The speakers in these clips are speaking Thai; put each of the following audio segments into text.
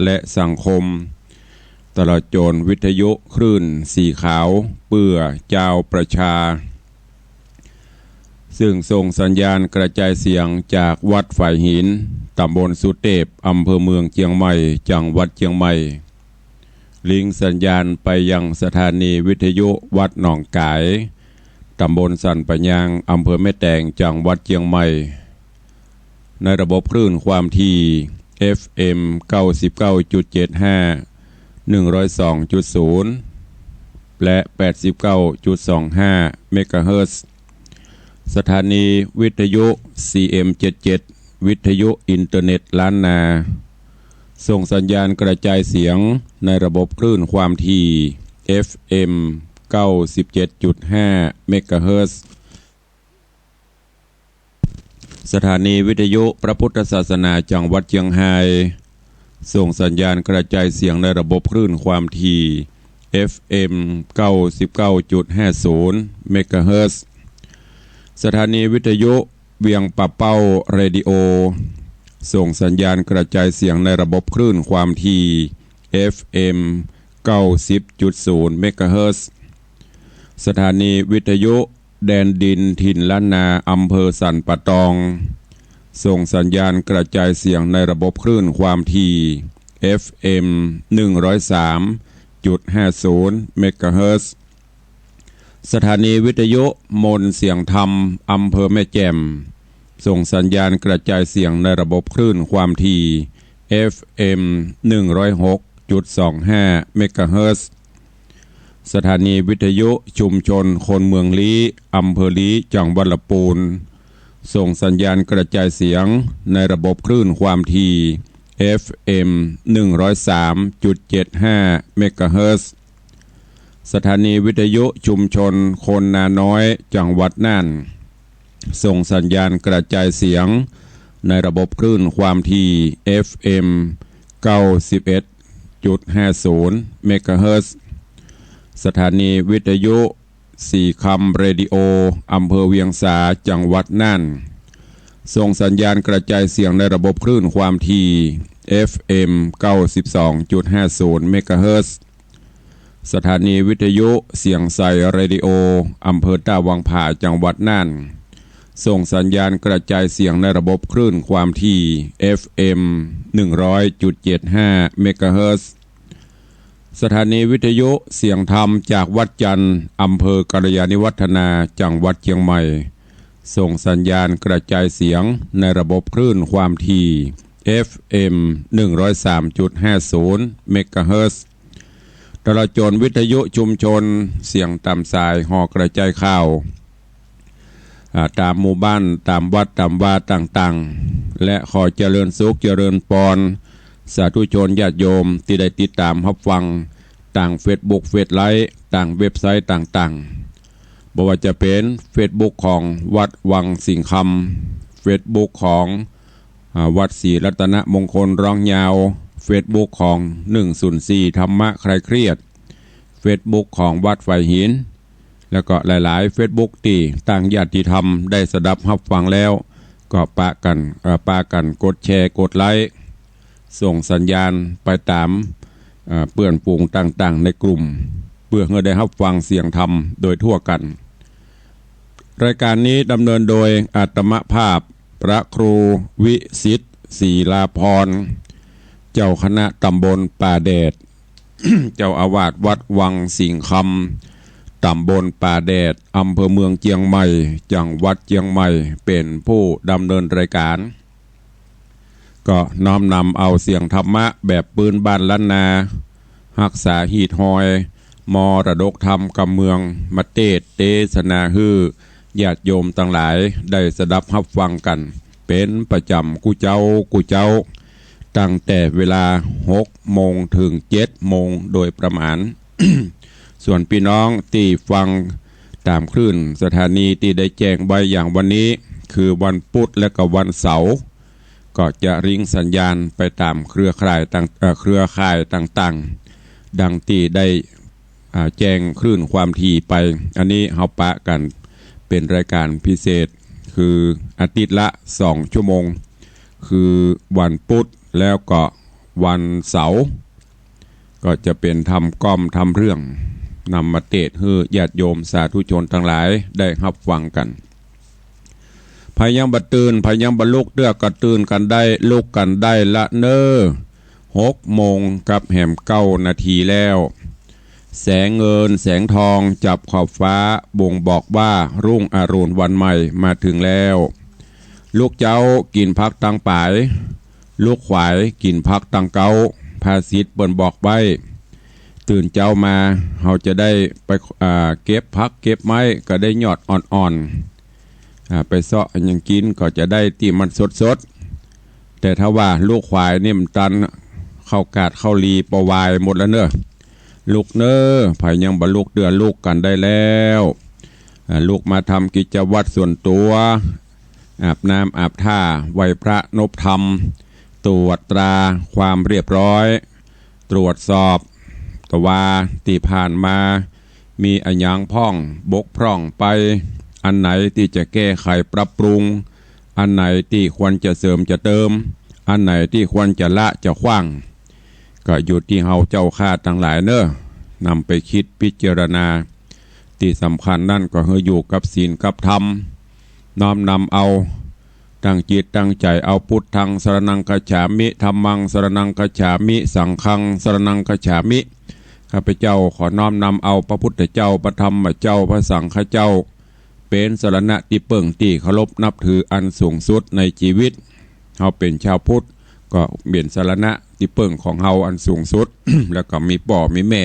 และสังคมตลอดจนวิทยุคลื่นสีขาวเปื้อเจ้าประชาซึ่งส่งสัญญาณกระจายเสียงจากวัดฝ่ายหินตำบลสุเทพอำเภอเมืองเชียงใหม่จังหวัดเชียงใหม่ลิงก์สัญญาณไปยังสถานีวิทยุวัดหนองกายตำบลสันปะยางอำเภอแม่แตงจังหวัดเชียงใหม่ในระบบคลื่นความถี่ FM 99.75 102.0 และ 89.25 เมกะเฮิรตซ์สถานีวิทยุ CM77 วิทยุอินเทอร์เน็ตล้านนาส่งสัญญาณกระจายเสียงในระบบคลื่นความถี่ FM 97.5 เมกะเฮิรตซ์สถานีวิทยุพระพุทธศาสนาจังหวัดเชียงรายส่งสัญญาณกระจายเสียงในระบบคลื่นความถี่ FM 99.50 เมกะเฮิรตซ์สถานีวิทยุเวียงป่าเป้าเรดิโอส่งสัญญาณกระจายเสียงในระบบคลื่นความถี่ FM 90.0 เมกะเฮิรตซ์สถานีวิทยุแดนดินถิ่นล้านนาอำเภอสันปะตองส่งสัญญาณกระจายเสียงในระบบคลื่นความถี่ FM 103.50 เมกะเฮิรตซ์สถานีวิทยุมนเสียงธรรมอำเภอแม่แจ่มส่งสัญญาณกระจายเสียงในระบบคลื่นความถี่ FM 106.25 เมกะเฮิรตซ์สถานีวิทยุชุมชนคนเมืองลี้อำเภอลี้จังหวัดลำพูนส่งสัญญาณกระจายเสียงในระบบคลื่นความถี่ FM 103.75 เมกะเฮิรตซ์สถานีวิทยุชุมชนคนนาน้อยจังหวัดน่านส่งสัญญาณกระจายเสียงในระบบคลื่นความถี่ FM 91.50 เมกะเฮิรตซ์สถานีวิทยุสี่คำเรดิโออำเภอเวียงสาจังหวัดน่านส่งสัญญาณกระจายเสียงในระบบคลื่นความถี่ FM 92.50 เมกะเฮิรตซ์สถานีวิทยุเสียงใสเรดิโออำเภอตาวังผาจังหวัดน่านส่งสัญญาณกระจายเสียงในระบบคลื่นความถี่ FM 100.75 เมกะเฮิรตซ์สถานีวิทยุเสียงธรรมจากวัดจันทร์อำเภอกัลยาณิวัฒนาจังหวัดเชียงใหม่ส่งสัญญาณกระจายเสียงในระบบคลื่นความถี่ FM 103.50 เมกะเฮิรตซ์ตลอดจนวิทยุชุมชนเสียงตามสายหอกระจายข่าวตามหมู่บ้านตามวัดตามวาต่างๆและขอเจริญสุขเจริญพรสาธุชนญาติโยมที่ได้ติดตามรับฟังต่างเฟซบุ๊กเฟซไลฟ์ต่างเว็บไซต์ต่างๆบ่ว่าจะเป็นเฟซบุ๊กของวัดวังสิงห์คำเฟซบุ๊กของวัดศรีรัตนมงคลร้องยาวเฟซบุ๊กของ104ธรรมะใครเครียดเฟซบุ๊กของวัดฝ่ายหินแล้วก็หลายๆเฟซบุ๊กที่ต่างญาติธรรมได้สดับรับฟังแล้วก็ปะกันกดแชร์กดไลค์ส่งสัญญาณไปตามเพื่อนฝูงต่างๆในกลุ่มเพื่อให้ได้รับฟังเสียงธรรมโดยทั่วกันรายการนี้ดำเนินโดยอาตมภาพพระครูวิสิทธิ์ศรีลาภรณ์เจ้าคณะตำบลป่าแดด เจ้าอาวาสวัดวังสิงห์คำตำบลป่าแดดอำเภอเมืองเชียงใหม่จังหวัดเชียงใหม่เป็นผู้ดำเนินรายการก็น้อมนำเอาเสียงธรรมะแบบปืนบ้านล้านนารักษาหีดหอยมรดกธรรมกำเมืองมาเทศนาฮือญาติโยมทั้งหลายได้สดับรับฟังกันเป็นประจำกูเจ้าตั้งแต่เวลา6 โมงถึง7 โมงโดยประมาณ ส่วนพี่น้องที่ฟังตามคลื่นสถานีที่ได้แจ้งไว้อย่างวันนี้คือวันพุธและก็วันเสาร์ก็จะริงสัญญาณไปตามเครือข่ายต่างๆดังที่ได้แจ้งคลื่นความถี่ไปอันนี้เฮาปะกันเป็นรายการพิเศษคืออาทิตย์ละ2 ชั่วโมงคือวันพุธแล้วก็ วันเสาร์ก็จะเป็นทำก้อมทำเรื่องนำมาเทศน์ให้ญาติโยมสาธุชนทั้งหลายได้รับฟังกันพายังบัดตื่นพายังบรรลุเดือกก็ตื่นกันได้ลุกกันได้ละเนอ6 โมงกับแหม9 นาทีแล้วแสงเงินแสงทองจับขอบฟ้าบ่งบอกว่ารุ่งอรุณวันใหม่มาถึงแล้วลูกเจ้ากินพักตังป่ายลูกขวายกินพักตังเกาภาษิตเปิ้นบอกไว้ตื่นเจ้ามาเราจะได้ไปเก็บพักเก็บไม้ก็ได้ยอดอ่อนๆไปเสาะยังกินก็จะได้ที่มันสดๆแต่ถ้าว่าลูกควายนี่มันตันเข้ากาดเข้าลีปวายหมดแล้วเนอะลูกเนอภายยังบรรลุเดือลูกกันได้แล้วลูกมาทำกิจวัตรส่วนตัวอาบน้ำอาบท่าไหว้พระนบธรรมตรวจตราความเรียบร้อยตรวจสอบตว่าที่ผ่านมามีอันยังพ่องบกพร่องไปอันไหนที่จะแก้ไขปรับปรุงอันไหนที่ควรจะเสริมจะเติมอันไหนที่ควรจะละจะขว้างก็อยู่ที่เฮาเจ้าข้าทั้งหลายเนอะนำไปคิดพิจารณาที่สำคัญนั่นก็คืออยู่กับศีลกับธรรมน้อมนำเอาตั้งจิตตั้งใจเอาพุทธังสรณังคัจฉามิธัมมังสรณังคัจฉามิสังฆังสรณังคัจฉามิข้าพเจ้าขอน้อมนำเอาพระพุทธเจ้าพระธรรมเจ้าพระสังฆเจ้าเป็นสรณะที่เปิ่งที่เคารพนับถืออันสูงสุดในชีวิตเฮาเป็นชาวพุทธก็เปลี่ยนสรณะที่เปิ่งของเฮาอันสูงสุด แล้วก็มีพ่อมีแม่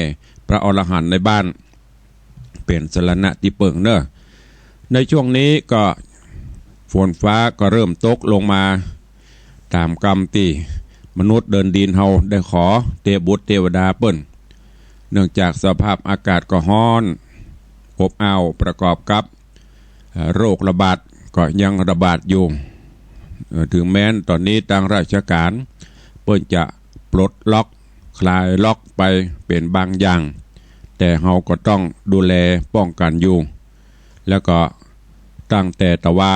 พระอรหันต์ในบ้านเป็นสรณะที่เปิ่งเนอะในช่วงนี้ก็ฝนฟ้าก็เริ่มตกลงมาตามกรรมที่มนุษย์เดินดินเฮาได้ขอเทพบุตรเทวดาเปิ้นเนื่องจากสภาพอากาศก็ร้อนอบอ้าวประกอบกับโรคระบาดก็ยังระบาดอยู่ถึงแม้นตอนนี้ทางราชการเปิ้นจะปลดล็อกคลายล็อกไปเป็นบางอย่างแต่เฮาก็ต้องดูแลป้องกันอยู่แล้วก็ตั้งแต่ตะวา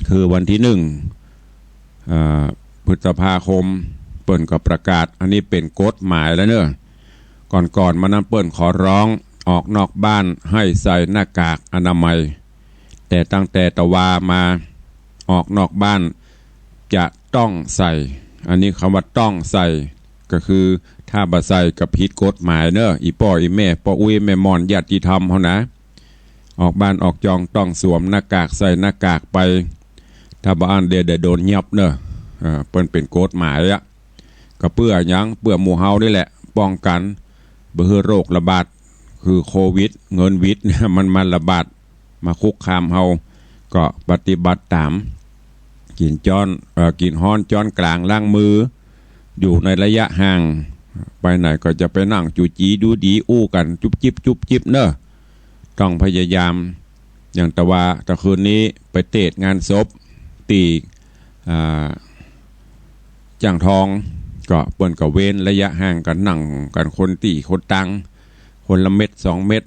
คือวันที่1 พฤษภาคมเปิ้นก็ประกาศอันนี้เป็นกฎหมายแล้วเนอะก่อนมานั้นเปิ้นขอร้องออกนอกบ้านให้ใส่หน้ากากอนามัยแต่ตั้งแต่ตะวามาออกนอกบ้านจะต้องใส่อันนี้คำว่าต้องใส่ก็คือถ้าบ่ใส่ก็ผิดกฎหมายเนอะอีพ่ออีแม่พ่ออุ้ยแม่มอนญาติธรรมเฮานะออกบ้านออกจองต้องสวมหน้ากากใส่หน้ากากไปถ้าบ่อ่านเดี๋ยวโดนยับเนอะเปิ้นเป็นกฎหมายอะก็เพื่อหยังเพื่อหมู่เฮานี่แหละป้องกันบ่ให้โรคระบาดคือโควิดเงินวิดมันระบาดมาคุกคามเฮาก็ปฏิบัติตามกินฮ้อนจ้อนกลางล้างมืออยู่ในระยะห่างไปไหนก็จะไปนั่งจูจีดูดีอู้กันจุบจิบเนอะต้องพยายามอย่างตะคืนนี้ไปเตะงานศพตีจ้างทองก็เปิ้นก็เว้นระยะห่างกันนั่งกันคนตีคนตังคนละเม็ด2 เม็ด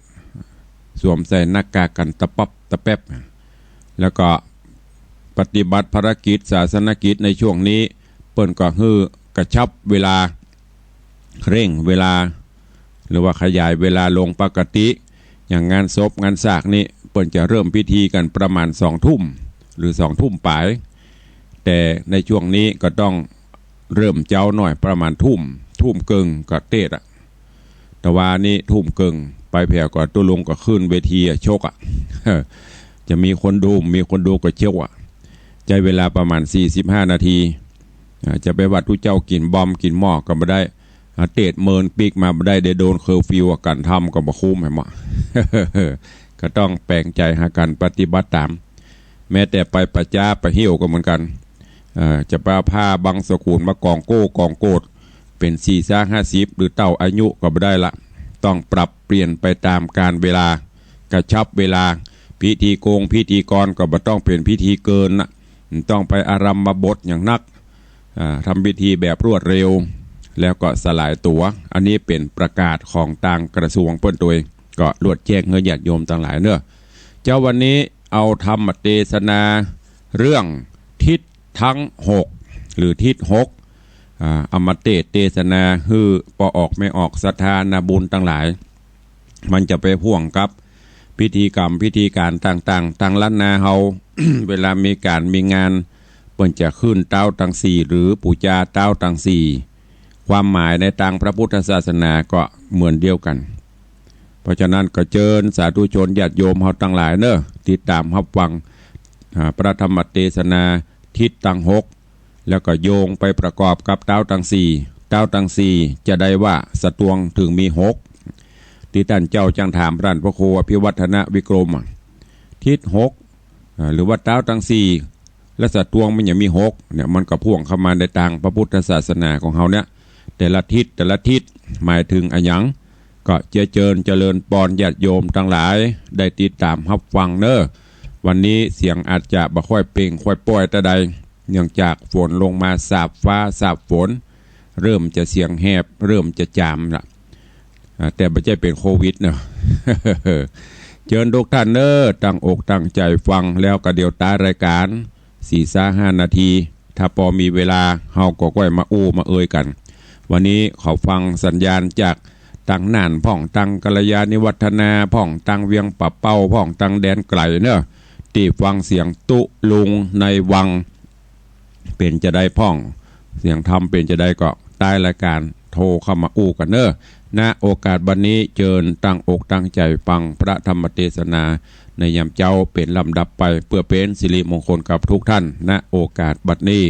สวมใส่หน้ากากกันตะป๊อบตะแป๊บแล้วก็ปฏิบัติภารกิจศาสนกิจในช่วงนี้เปิ้นก็ฮือกระชับเวลาเร่งเวลาหรือว่าขยายเวลาลงปกติอย่างงานศพงานสากนี่เปิ้นจะเริ่มพิธีกันประมาณ20 ทุ่มหรือ20 ทุ่มปลายแต่ในช่วงนี้ก็ต้องเริ่มเจ้าหน่อยประมาณทุ่มเกิงก็เตะแต่ว่านี่ทุ่มเกิงไปแผ่ก่อนตัวลงก็ขึ้นเวทีชกจะมีคนดูก็เชี่ยวใจเวลาประมาณ45 นาทีจะไปวัดทุเจ้ากินบอมกินหม้อก็ไม่ได้เตะเมินปีกมาไม่ได้เดโดนเคอร์ฟิวกันทำก็บ่คุ้มให้หมอ ก็ต้องแปลงใจหากันปฏิบัติตามแม้แต่ไปประจ้าไปเหี่ยวก็เหมือนกันจะไปผ้าบางสกุลมากองโกดเป็น40-50หรือเต่าอายุก็ไม่ได้ละต้องปรับเปลี่ยนไปตามการเวลากระชับเวลาพิธีพิธีกรก็บ่ต้องเป็นพิธีเกินนะต้องไปอารัมมบทอย่างนักทำพิธีแบบรวดเร็วแล้วก็สลายตัวอันนี้เป็นประกาศของทางกระทรวงเปิ้นตัวเองก็รวดแจ้งเงินญาติโยมต่างหลายเนอะเจ้าวันนี้เอาธรรมเทศนาเรื่องทิศทั้ง6หรือทิศ6 อมเตเตศนาฮือปออกไม่ออกศรัทธานาบุญทั้งหลาย มันจะไปพ่วงกับพิธีกรรมพิธีการต่างๆต่างล้านนาเฮา เวลามีการมีงานเปิ้นจะขึ้นเต้าตังสี่หรือปูจาเต้าตังสี่ความหมายในทางพระพุทธศาสนาก็เหมือนเดียวกันเพราะฉะนั้นก็เชิญสาธุชนญาติโยมเฮาทั้งหลายเนอะติดตามรับฟังพระธรรมเทศนาทิศตั้งหกแล้วก็โยงไปประกอบกับเต้าตังสี่เต้าตังสี่จะได้ว่าสตวงถึงมีหกที่ท่านเจ้าจังถามพระพระโคอภิวัฒนวิกรมทิศหกหรือว่าเต้าตังสี่และสตวงมันยังมีหกเนี่ยมันก็พ่วงเข้ามาในทางพระพุทธศาสนาของเฮาเนี่ยแต่ละทิศหมายถึงอะหยังก็เจริญปอนญาติโยมทั้งหลายได้ติดตามรับฟังเนอะวันนี้เสียงอาจจะบ่ค่อยเปล่งค่อยป้อยแต่ใดเนื่องจากฝนลงมาสาบฟ้าสาบฝนเริ่มจะเสียงแหบเริ่มจะจามละแต่ไม่ใช่เป็นโควิดเนอะ เชิญทุกท่านเนอะตั้งอกตั้งใจฟังแล้วก็เดี๋ยวตารายการ4-5 นาทีถ้าพอมีเวลาเฮาก็ค่อยมาอู้มาเอ่ยกันวันนี้เขาฟังสัญญาณจากตังน่านพ่องตังกัลยาณิวัฒนาพ่องตังเวียงปะเป้าพ่องตังแดนไกลเนอะที่ฟังเสียงตุลุงในวังเป็นจะได้พ่องเสียงธรรมเป็นจะได้ก็ใต้รายการโทรเข้ามาอู้กันเนอะณโอกาสบัดนี้เชิญตั้งอกตั้งใจฟังพระธรรมเทศนาในยามเจ้าเป็นลำดับไปเพื่อเป็นสิริมงคลกับทุกท่านณโอกาสบัดนี้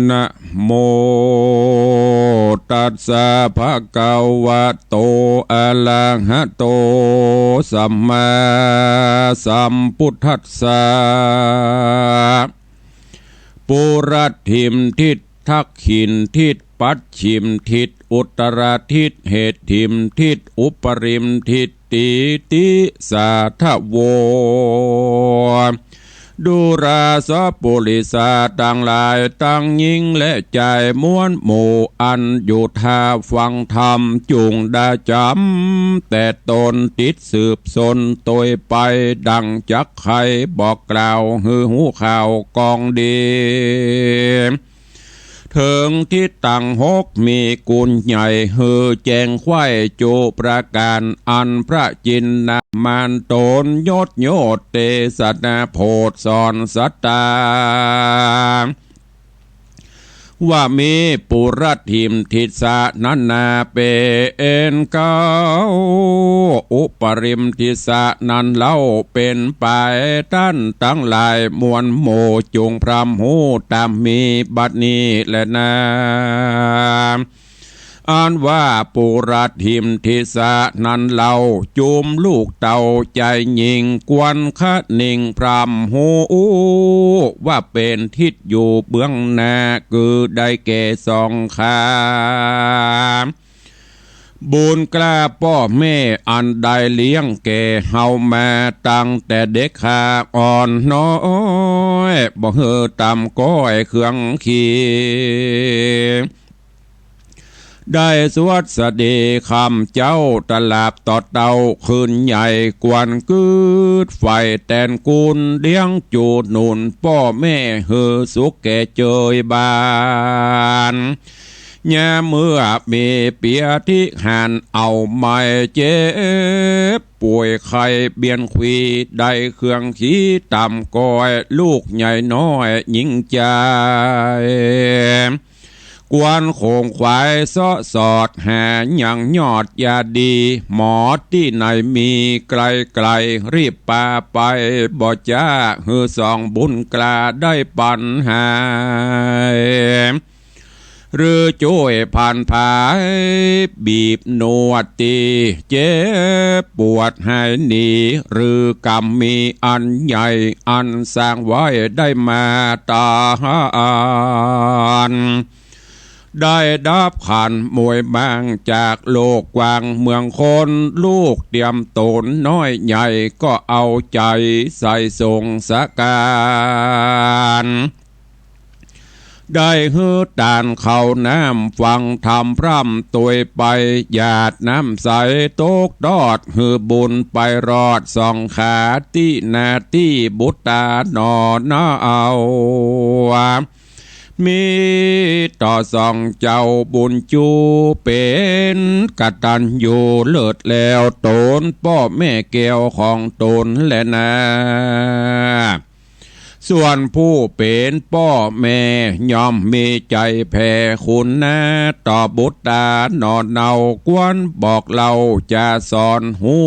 นะโมตัสสะภะคะวะโตอะระหะโตสัมมาสัมพุทธัสสะปุรัตถิมทิศทักขินทิศปัจฉิมทิศอุตรทิศเหตุถิมทิศอุปริมทิศติสาทะโวดูราสปุริสาต่างหลายตั้งยิงและใจม้วนหมู่อันอยู่ท่าฟังธรรมจุงได้จำแต่ตนติดสืบสนตยไปดังจักไขบอกกล่าวหือหูข่าวกองดีถึงที่ตั้งหกมีกุลใหญ่ฮือแจงไข่จูประการอันพระจินนามานตนยศโยตเตสนาโพธสอนสัตตาว่ามีปุรัติมทิสานันนาเป็นเก้าอุปริมทิสานันเล่าเป็นไปตั้นตั้งหลายมวลโมจุงพรำหูตามมีบัดนี้และนาอันว่าปุรัติมทิสานันเล่าจุมลูกเต่าใจยิงกวนคะนิงพรำหูว่าเป็นทิศอยู่เบื้องหน้าคือได้แก่สองขาบุญกล้าพ่อแม่อันได้เลี้ยงแก่เฮามาตั้งแต่เด็กขาอ่อนน้อยบ่เฮอตำก้อยเครื่องขีได้สวดสดีคำเจ้าตลาบต่อเต่าคืนใหญ่กวนกืดไฟแตนกุลเลี้ยงจูดหนุนพ่อแม่เฮอสุขแก่เจยบานยาเมื่อมีเปียที่หันเอาไม่เจ็บป่วยไข้เบียนควีได้เครื่องขี้ต่ำก้อยลูกใหญ่น้อยหญิงใจกวนโคงควายซอสอดแห่ยังยอดยาดีหมอที่ไหนมีไกลรีบป่าไปบ่จ้าฮือสองบุญกล้าได้ปัญหาหรือช่วยผ่านภายบีบนวดตีเจ็บปวดให้หนีหรือกรรมมีอันใหญ่อันสร้างไว้ได้มาตานได้ดับขันมวยบางจากโลกกว้างเมืองคนลูกเตรียมตนน้อยใหญ่ก็เอาใจใส่ส่งสการ ได้ฮือตานเขาน้ำฟังทำพร่ำตัวไปหยาดน้ำใสโตกดอดฮือบุญไปรอดสองขาที่นาที่บุตตาหนอน้าเอามีต่อสองเจ้าบุญจูเป็นกตัญญูเลิศแล้วตนพ่อแม่แก้วของตนและนาส่วนผู้เป็นพ่อแม่ยอมมีใจแผ่คุณนะต่อบุตรตานอนเนากวนบอกเราจะสอนหู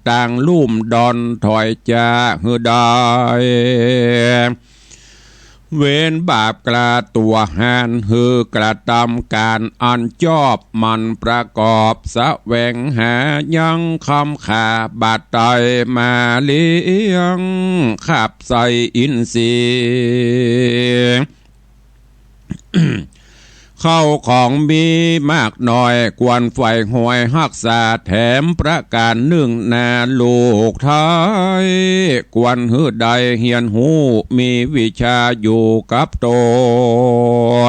ต่างลุ่มดอนถอยจะหือได้เว้นบาปกระตัวหานหือกระทำการอันชอบมันประกอบแสวงหายังคำขาบาดไตมาเลี้ยงขับใส่อินทรีย์เข้าของมีมากหน่อยกวนไฟหวยหักษาแถมประการหนึ่งนาลูกไทยกวนหือใดเฮียนหูมีวิชาอยู่กับต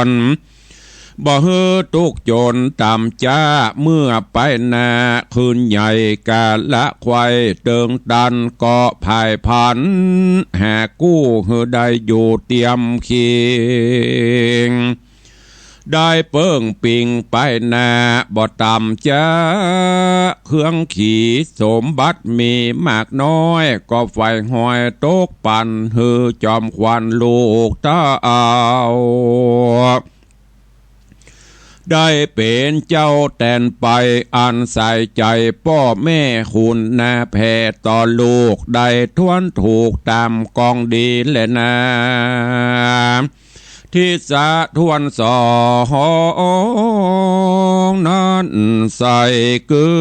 นบ่ฮือตุกโจรต่ำจ้าเมื่อไปนาคืนใหญ่กาละควายเติงดันก็ภายพันหากู้ฮือใดอยู่เตรียมเคียงได้เปิ้งปิงไปนาบ่ต่ำจ้าเครื่องขี่สมบัติมีมากน้อยก็ไฟหอยตกปันฮือจอมควันลูกตาเอาได้เป็นเจ้าแตนไปอันใส่ใจพ่อแม่คุณนาแผ่ต่อลูกได้ทวนถูกตามกองดีและนาที่สะทวนสองนั้นใส่กือ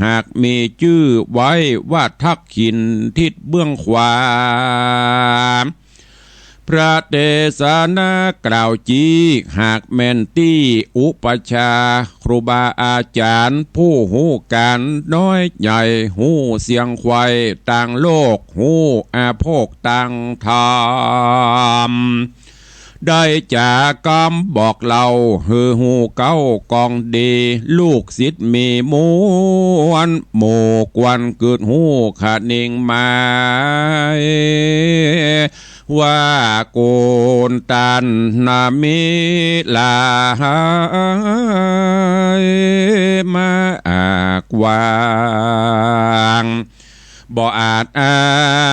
หากมีชื่อไว้ว่าทักขินทิศเบื้องขวาพระเทศนากล่าวจีหากแม่นตี้อุปชาครูบาอาจารย์ผู้หูการน้อยใหญ่หูเสียงควายต่างโลกหูอาโภคต่างธรรมได้จากกำบอกเราฮือหูเก้ากองดีลูกศิษย์มีมวนหมู่กวนเกิดหูขาดนิ่งมาว่าโกนตันนามิลามาอากวางบ่อาจอ้า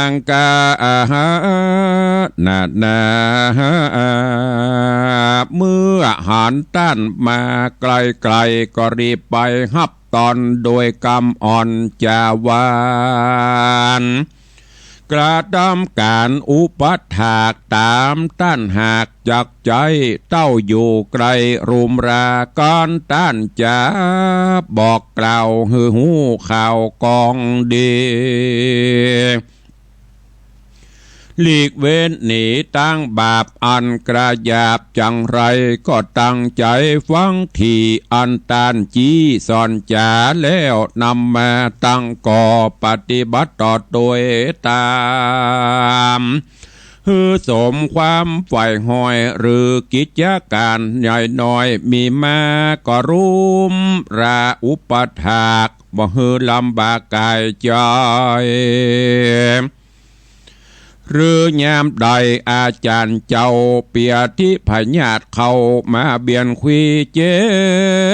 งกานาเมื่อหันต้านมาไกลๆก็รีบไปฮับตอนโดยกำอ่อนจาวานกระทำการอุปัฏฐากตามต้านหากจากใจเต้าอยู่ไกลรุมราก้อนต้านจะบอกกล่าวหือหูข่าวกองดีหลีกเว้นหนีตั้งบาปอันกระยาบจังไรก็ตั้งใจฟังทีอันตานจี้สอนจาแล้วนำมาตั้งก่อปฏิบัติต่อโดยตามฮือสมความฝ่ายหอยหรือกิจการใหญ่น้อยมีมาก็รุมราอุปถากบ่ฮือลำบากกายใจหรือยามใดอาจารย์เจ้าเปียที่พญาติเขามาเบียนคุยเจ็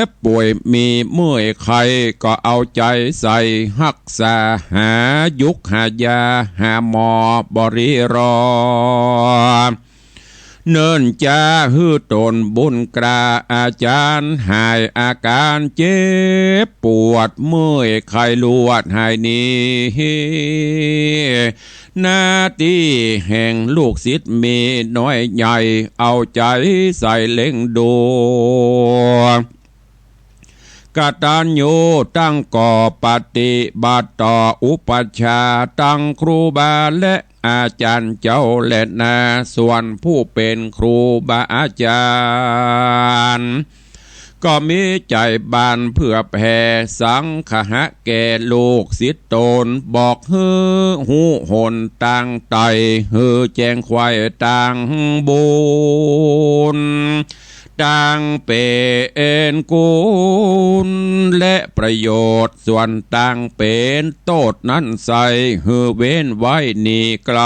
บป่วยมีเมื่อยไข้ก็เอาใจใส่รักษาหายุกหายาหาหมอบริรอเนิ่นจะฮือตนบุญกราอาจารย์หายอาการเจ็บปวดเมื่อยไข้ลวดหายนี้หน้าที่แห่งลูกศิษย์มีน้อยใหญ่เอาใจใส่เล่งดูกตัญญูตั้งก่อปฏิบัติต่ออุปัชฌาย์ตั้งครูบาและอาจารย์เจ้าและนาส่วนผู้เป็นครูบาอาจารย์ ก็มีใจบานเพื่อแผ่สังขะแก่ลูกศิษย์ตนบอกเฮือหูหนต่างไตเฮือแจ้งควายต่างบุญต่างเป็นกุลและประโยชน์ส่วนต่างเป็นโทษนั้นใส่เฮือเว้นไว้นี่ไกล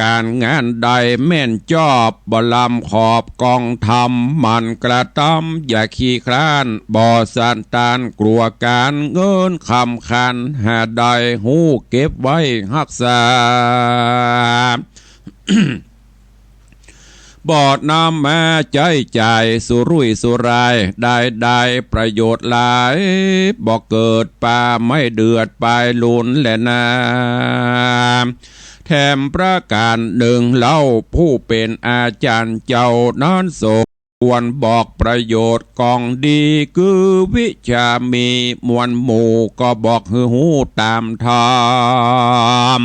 การงานใดแม่นจอบบ่ลำขอบกองทำมันกระทำอย่าขี้คร้านบ่สันตานกลัวการเงินคำคันหาใดหูเก็บไว้รักษา บอดนำมาใจใจสุรุ่ยสุรายได้ประโยชน์หลายบอกเกิดป่าไม่เดือดปลายลุนและนาแถมประการหนึ่งเล่าผู้เป็นอาจารย์เจ้านั้นสมควรบอกประโยชน์กองดีคือวิชามีมวลหมู่ก็บอกฮือหูตามธรรม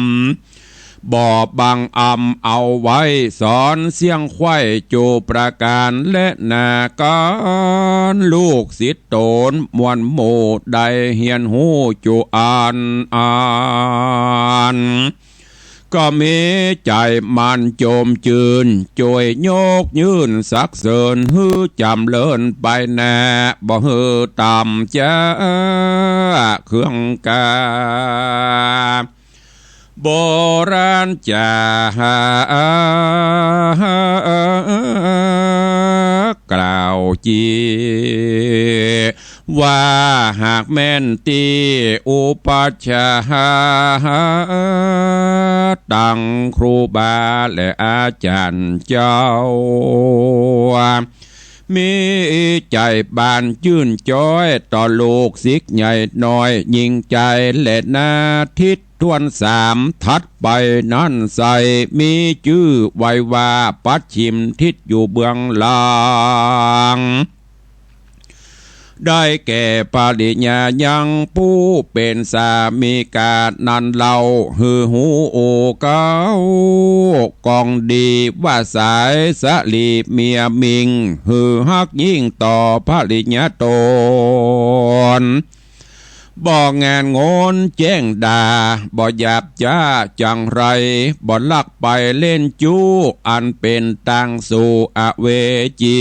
บ่อบังอำเอาไว้สอนเสียงไข่จูประการและนาการลูกศิษย์ตนมวลหมู่ได้เฮียนหูจูอ่านก็มีใจมันโจมจืนจวยโยกยืนสักเสริญฮือจำเลินไปแน่บ่ฮือตำจ้าเครื่องกาโบราณจ่ากล่าวจีว่าหากแม่นตีอุปัชฌาย์ตั้งครูบาและอาจารย์เจ้ามีใจบานชื่นจ้อยต่อลูกศิษย์ใหญ่น้อยยิ่งใจและนาทิศทวนสามทัดไปนั่นใส่มีชื่อไว้ว่าปัดชิมทิศอยู่เบื้องล่างได้แก่ปริญญายังผู้เป็นสามีกานันเล่าฮือหูโอเก้ากองดีว่าสายสะลีเมียมิงฮือฮักยิ่งต่อปริญญาตนบอกงานงนแจ้งด่าบ่หยาบจ้าจังไรบ่ลักไปเล่นจู้อันเป็นตังสู่อเวจี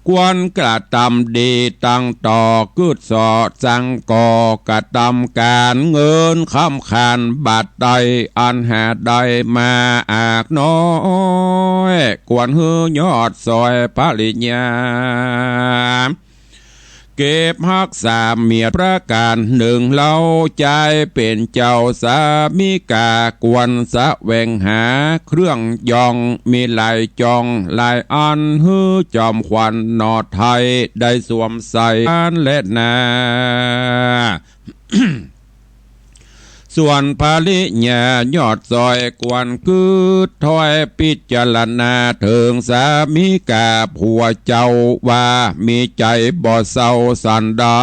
ควรกระทำดีตั้งต่อกุศลสังก่อกระทำการเงินคำขานบาดใดอันหาใดมาอากน้อยควรหือยอดซอยปริญญาเก็บฮักษาเมียประการหนึ่งเล่าใจเป็นเจ้าสามิกากวนสะแวงหาเครื่องยองมีลายจองลายอันฮือจอมควันนอไทยได้สวมใส่อันและนา ส่วนภาลิญายอดซอยกวนคืดถอยพิจารณาถึงสามิกาผัวเจ้าว่ามีใจบ่เศร้าสันได้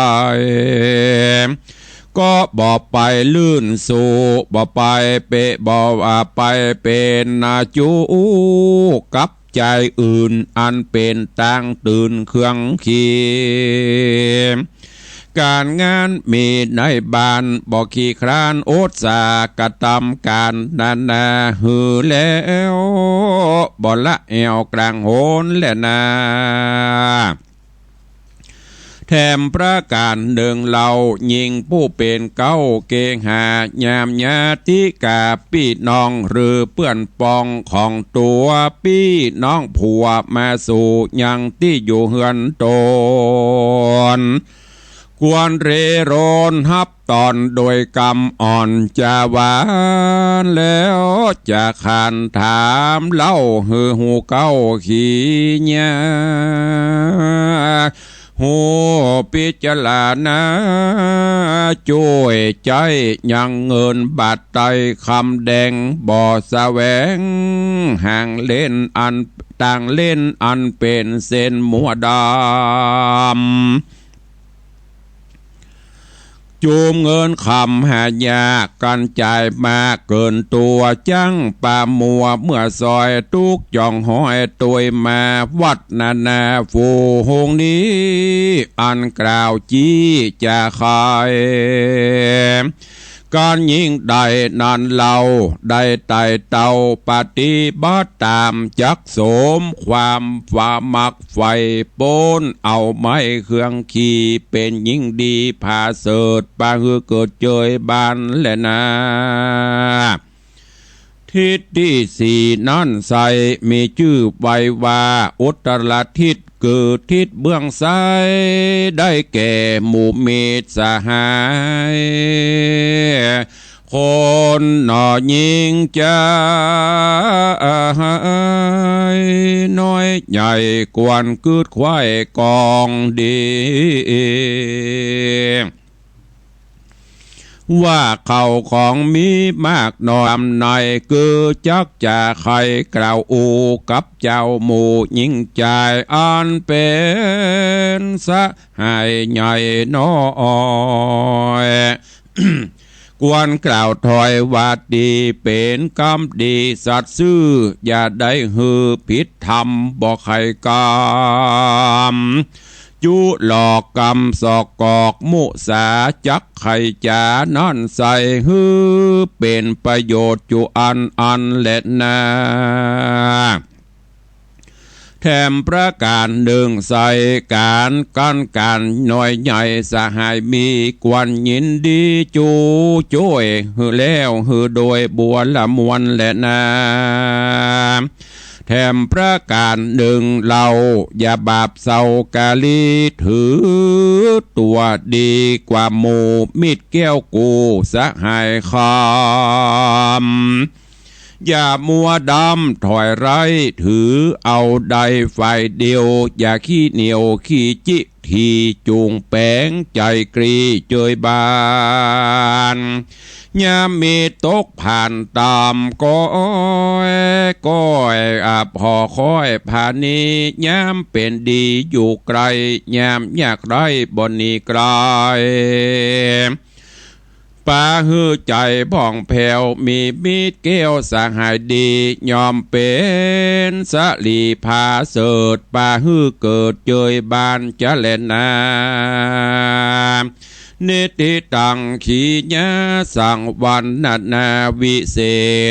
ก็บ่ไปลื่นสู่บ่ไปเปะบ่ว่าไปเป็นนาจูกับใจอื่นอันเป็นต่างตื่นเครื่องขีการงานมีในบ้านบอกขี้คร้านโอดสากระทำการนาหือแล้วบ่ละแอวกลางโหนและนาแถมประการหนึ่งเรายิงผู้เป็นเก้าเกงหายามญาติกาพี่น้องหรือเปื้อนปองของตัวพี่น้องผัวมาสู่ยังที่อยู่เฮือนตนควรเรโรนฮับตอนโดยกรรมอ่อนจะหวานแล้วจะขานถามเล่าฮือหูเก้าขี้ญาหูพิจารณาช่วยใจยังเงินบาทไตคำแดงบ่อแสวงห่างเล่นอันต่างเล่นอันเป็นเส้นมัวดำจ จูมเงินคำหายากกันจ่ายมาเกินตัวจังป่ามัวเมื่อซอยทุกจ่องหอยตัวยมาวัดนาฟูหงนี้อันกล่าวจี้จะคายการยิ่งได้นันเราได้ไต่เต่าปฏิบัติตามจักโสมความฝ่ามักไฟโปนเอาไม้เครื่องขี่เป็นยิ่งดีพาเสดปาคือเกิดเจยบานแหละนะทิศที่สี่นั่นใสมีชื่อไว้ว่าอุตรทิศคือทิศเบื้องซ้ายได้แก่หมู่เมตสหายคนหน่อยิงจะน้อยใหญ่กวนกืดควายกองดีว่าเขาของมีมากหน่อยในคือจักจะใครกล่าวอูกับเจ้าหมู่ยิ่งใจอันเป็นสะหายใหญ่น้อยกวนกล่าวถอยว่าดีเป็นกรรมดีสัตว์ซื่ออย่าได้หือผิดธรรมบอกใครกรรมจุหลอกกรรมสอกกอกมุสาจักไข่จานั่นใส่ฮือเป็นประโยชน์จุอันและนาแถมประการหนึ่งใส่การการหน่อยใหญ่สหายมีกวนยินดีจูช่วยฮือแล้วฮือโดยบัวละมวลและนาแถมประการหนึ่งเราอย่าบาปเศร้ากาลีถือตัวดีกว่าหมู่มิตรแก้วกูสหายคำอย่ามัวดำถอยไรถือเอาใดฝ่ายเดียวอย่าขี้เหนียวขี้จิทีจูงแป้งใจกรีเจยบานยามมีตกผ่านตามก้อยพอคอยผ่านนี้ยามเป็นดีอยู่ไกลยามอยากไรบนนี้ไกลป่าหือใจผ่องแผ้วมีมีดเกี้ยวสหายดียอมเป็นสลีพาเสดป่าหือเกิดเจยบานจะเล่นนาเนติตังขีญาสังวันนาวิเศ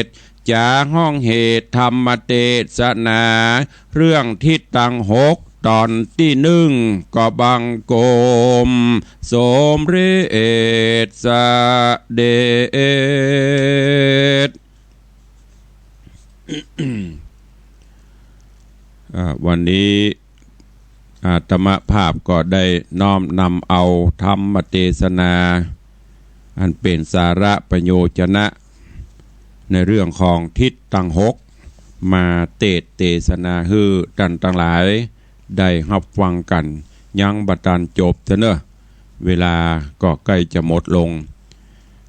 ษจาห้องเหตุธรรมเทศนาเรื่องทิศตังหกตอนที่หนึ่งก็บังโกมสมเรศสเดช วันนี้ธรรมภาพก็ได้น้อมนำเอาธรรมเทศนาอันเป็นสาระประโยชนะในเรื่องของทิศตังหกมาเทศนาฮือดันตั้งหลายได้รับฟังกันยังบัดตันจบเถอะเนอะเวลาก็ใกล้จะหมดลง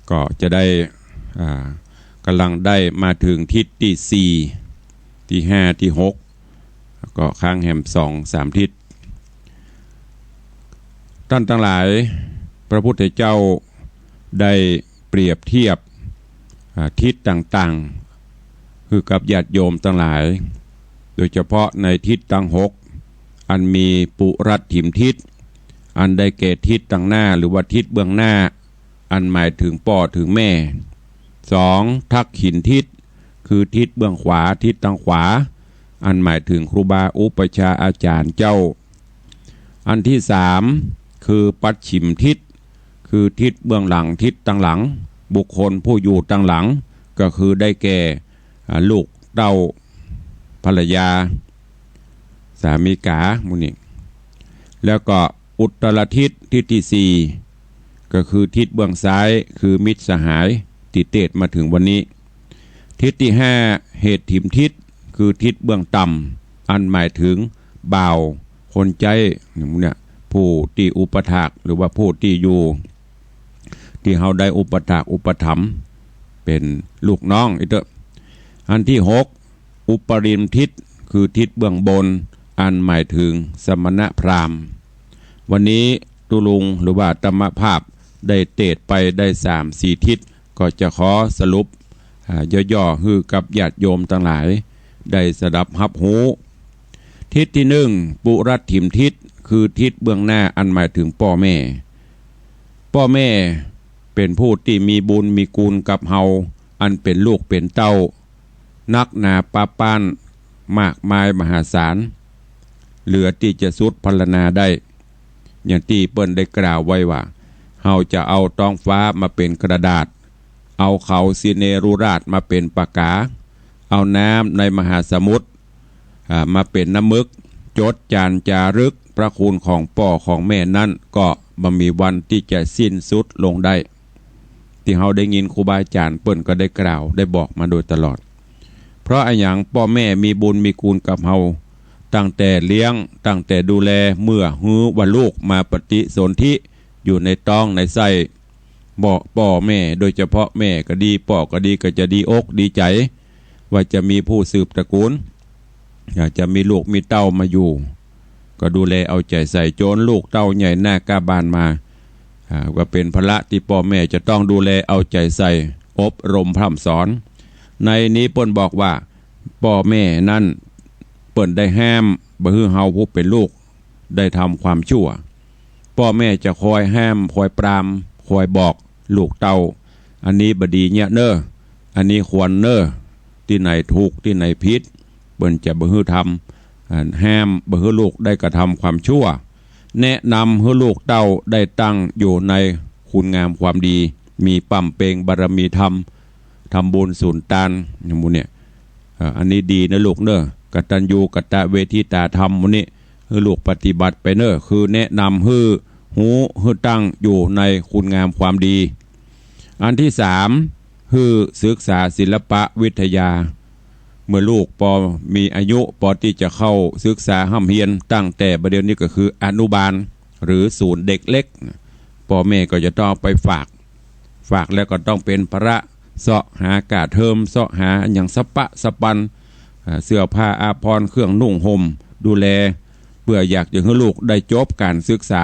ก็จะได้กำลังได้มาถึงทิศที่สี่ที่ห้าที่หกก็ข้างแหม2-3 ทิศท่านทั้งหลายพระพุทธเจ้าได้เปรียบเทียบทิศต่างๆคือกับญาติโยมทั้งหลายโดยเฉพาะในทิศทั้งหกอันมีปุรัตถิมทิศอันได้แก่ทิศตั้งหน้าหรือว่าทิศเบื้องหน้าอันหมายถึงพ่อถึงแม่2ทักขินทิศคือทิศเบื้องขวาทิศทางขวาอันหมายถึงครูบาอุปชาอาจารย์เจ้าอันที่3คือปัจฉิมทิศคือทิศเบื้องหลังทิศตั้งหลังบุคคลผู้อยู่ตั้งหลังก็คือได้แก่ลูกเต้าภรรยาสามีกามุนิแล้วก็อุตรทิศทิศที่4ก็คือทิศเบื้องซ้ายคือมิตรสหายติเตศมาถึงวันนี้ทิศที่5เหตุถิมทิศคือทิศเบื้องต่ำอันหมายถึงบ่าวคนใจเนี่ยผู้ที่อุปถากหรือว่าผู้ที่อยู่ที่เขาได้อุปถากอุปถัมภ์เป็นลูกน้องอีกเถอะอันที่6อุปริมทิศคือทิศเบื้องบนอันหมายถึงสมณพราหมณ์วันนี้ตุลุงหรือว่าธรรมภาพ ได้เตดไปได้3-4ทิศก็จะขอสรุปย่อๆคือกับญาติโยมทั้งหลายได้สดับรับหูทิศที่1ปุรัตถิมทิศคือทิศเบื้องหน้าอันหมายถึงพ่อแม่เป็นผู้ที่มีบุญมีกุลกับเฮาอันเป็นลูกเป็นเต้านักหนาปาป้านมากมายมหาศาลเหลือที่จะสุดพรรณนาได้อย่างที่เปิ้นได้กล่าวไว้ว่าเฮาจะเอาท้องฟ้ามาเป็นกระดาษเอาเขาสิเนรุราชมาเป็นปากกาเอาน้ำในมหาสมุทรมาเป็นน้ำมึกจดจานจารึกพระคุณของพ่อของแม่นั้นก็บ่มีวันที่จะสิ้นสุดลงได้ที่เฮาได้ยินครูบาอาจารย์เปิ้นก็ได้กล่าวได้บอกมาโดยตลอดเพราะอย่างพ่อแม่มีบุญมีคุณกับเฮาตั้งแต่เลี้ยงตั้งแต่ดูแลเมื่อฮื้อว่าลูกมาปฏิสนธิอยู่ในท้องในไส้บอกพ่อแม่โดยเฉพาะแม่ก็ดีพ่อก็ดีก็จะดีอกดีใจว่าจะมีผู้สืบตระกูลอยากจะมีลูกมีเต้ามาอยู่ก็ดูแลเอาใจใส่โจนลูกเต้าใหญ่หน้ากาบานมาก็เป็นภาระที่พ่อแม่จะต้องดูแลเอาใจใส่อบรมพร่ำสอนในนี้เปิ้นบอกว่าพ่อแม่นั่นเปิ้นได้ห้ามบ่ฮื้อเฮาผู้เป็นลูกได้ทำความชั่วพ่อแม่จะคอยห้ามคอยปรามคอยบอกลูกเต้าอันนี้บดีเนี่ยเน้ออันนี้ควรเน้อที่ไหนถูกที่ไหนผิดเปิ้นจะบ่ฮื้อทำห้ามบ่ฮื้อลูกได้กระทำความชั่วแนะนำให้ลูกเต้าได้ตั้งอยู่ในคุณงามความดีมีปั่มเปงบารมีธรรมทำบุญสุนทานอย่างมูเนี่ยอันนี้ดีนะลูกเนอะกตัญญูกตเวทิตาธรรมมูนี่ให้ลูกปฏิบัติไปเนอะคือแนะนำให้หูให้ตั้งอยู่ในคุณงามความดีอันที่3คือศึกษาศิลปะวิทยาเมื่อลูกพอมีอายุพอที่จะเข้าศึกษาห้ำเฮียนตั้งแต่ประเดี๋ยวนี้ก็คืออนุบาลหรือศูนย์เด็กเล็กพ่อแม่ก็จะต้องไปฝากแล้วก็ต้องเป็นพระเสาะหากาเทิมเสาะหาอย่างสปะสปันเสื้อผ้าอาภรณ์เครื่องนุ่งห่มดูแลเพื่ออยากจะให้ลูกได้จบการศึกษา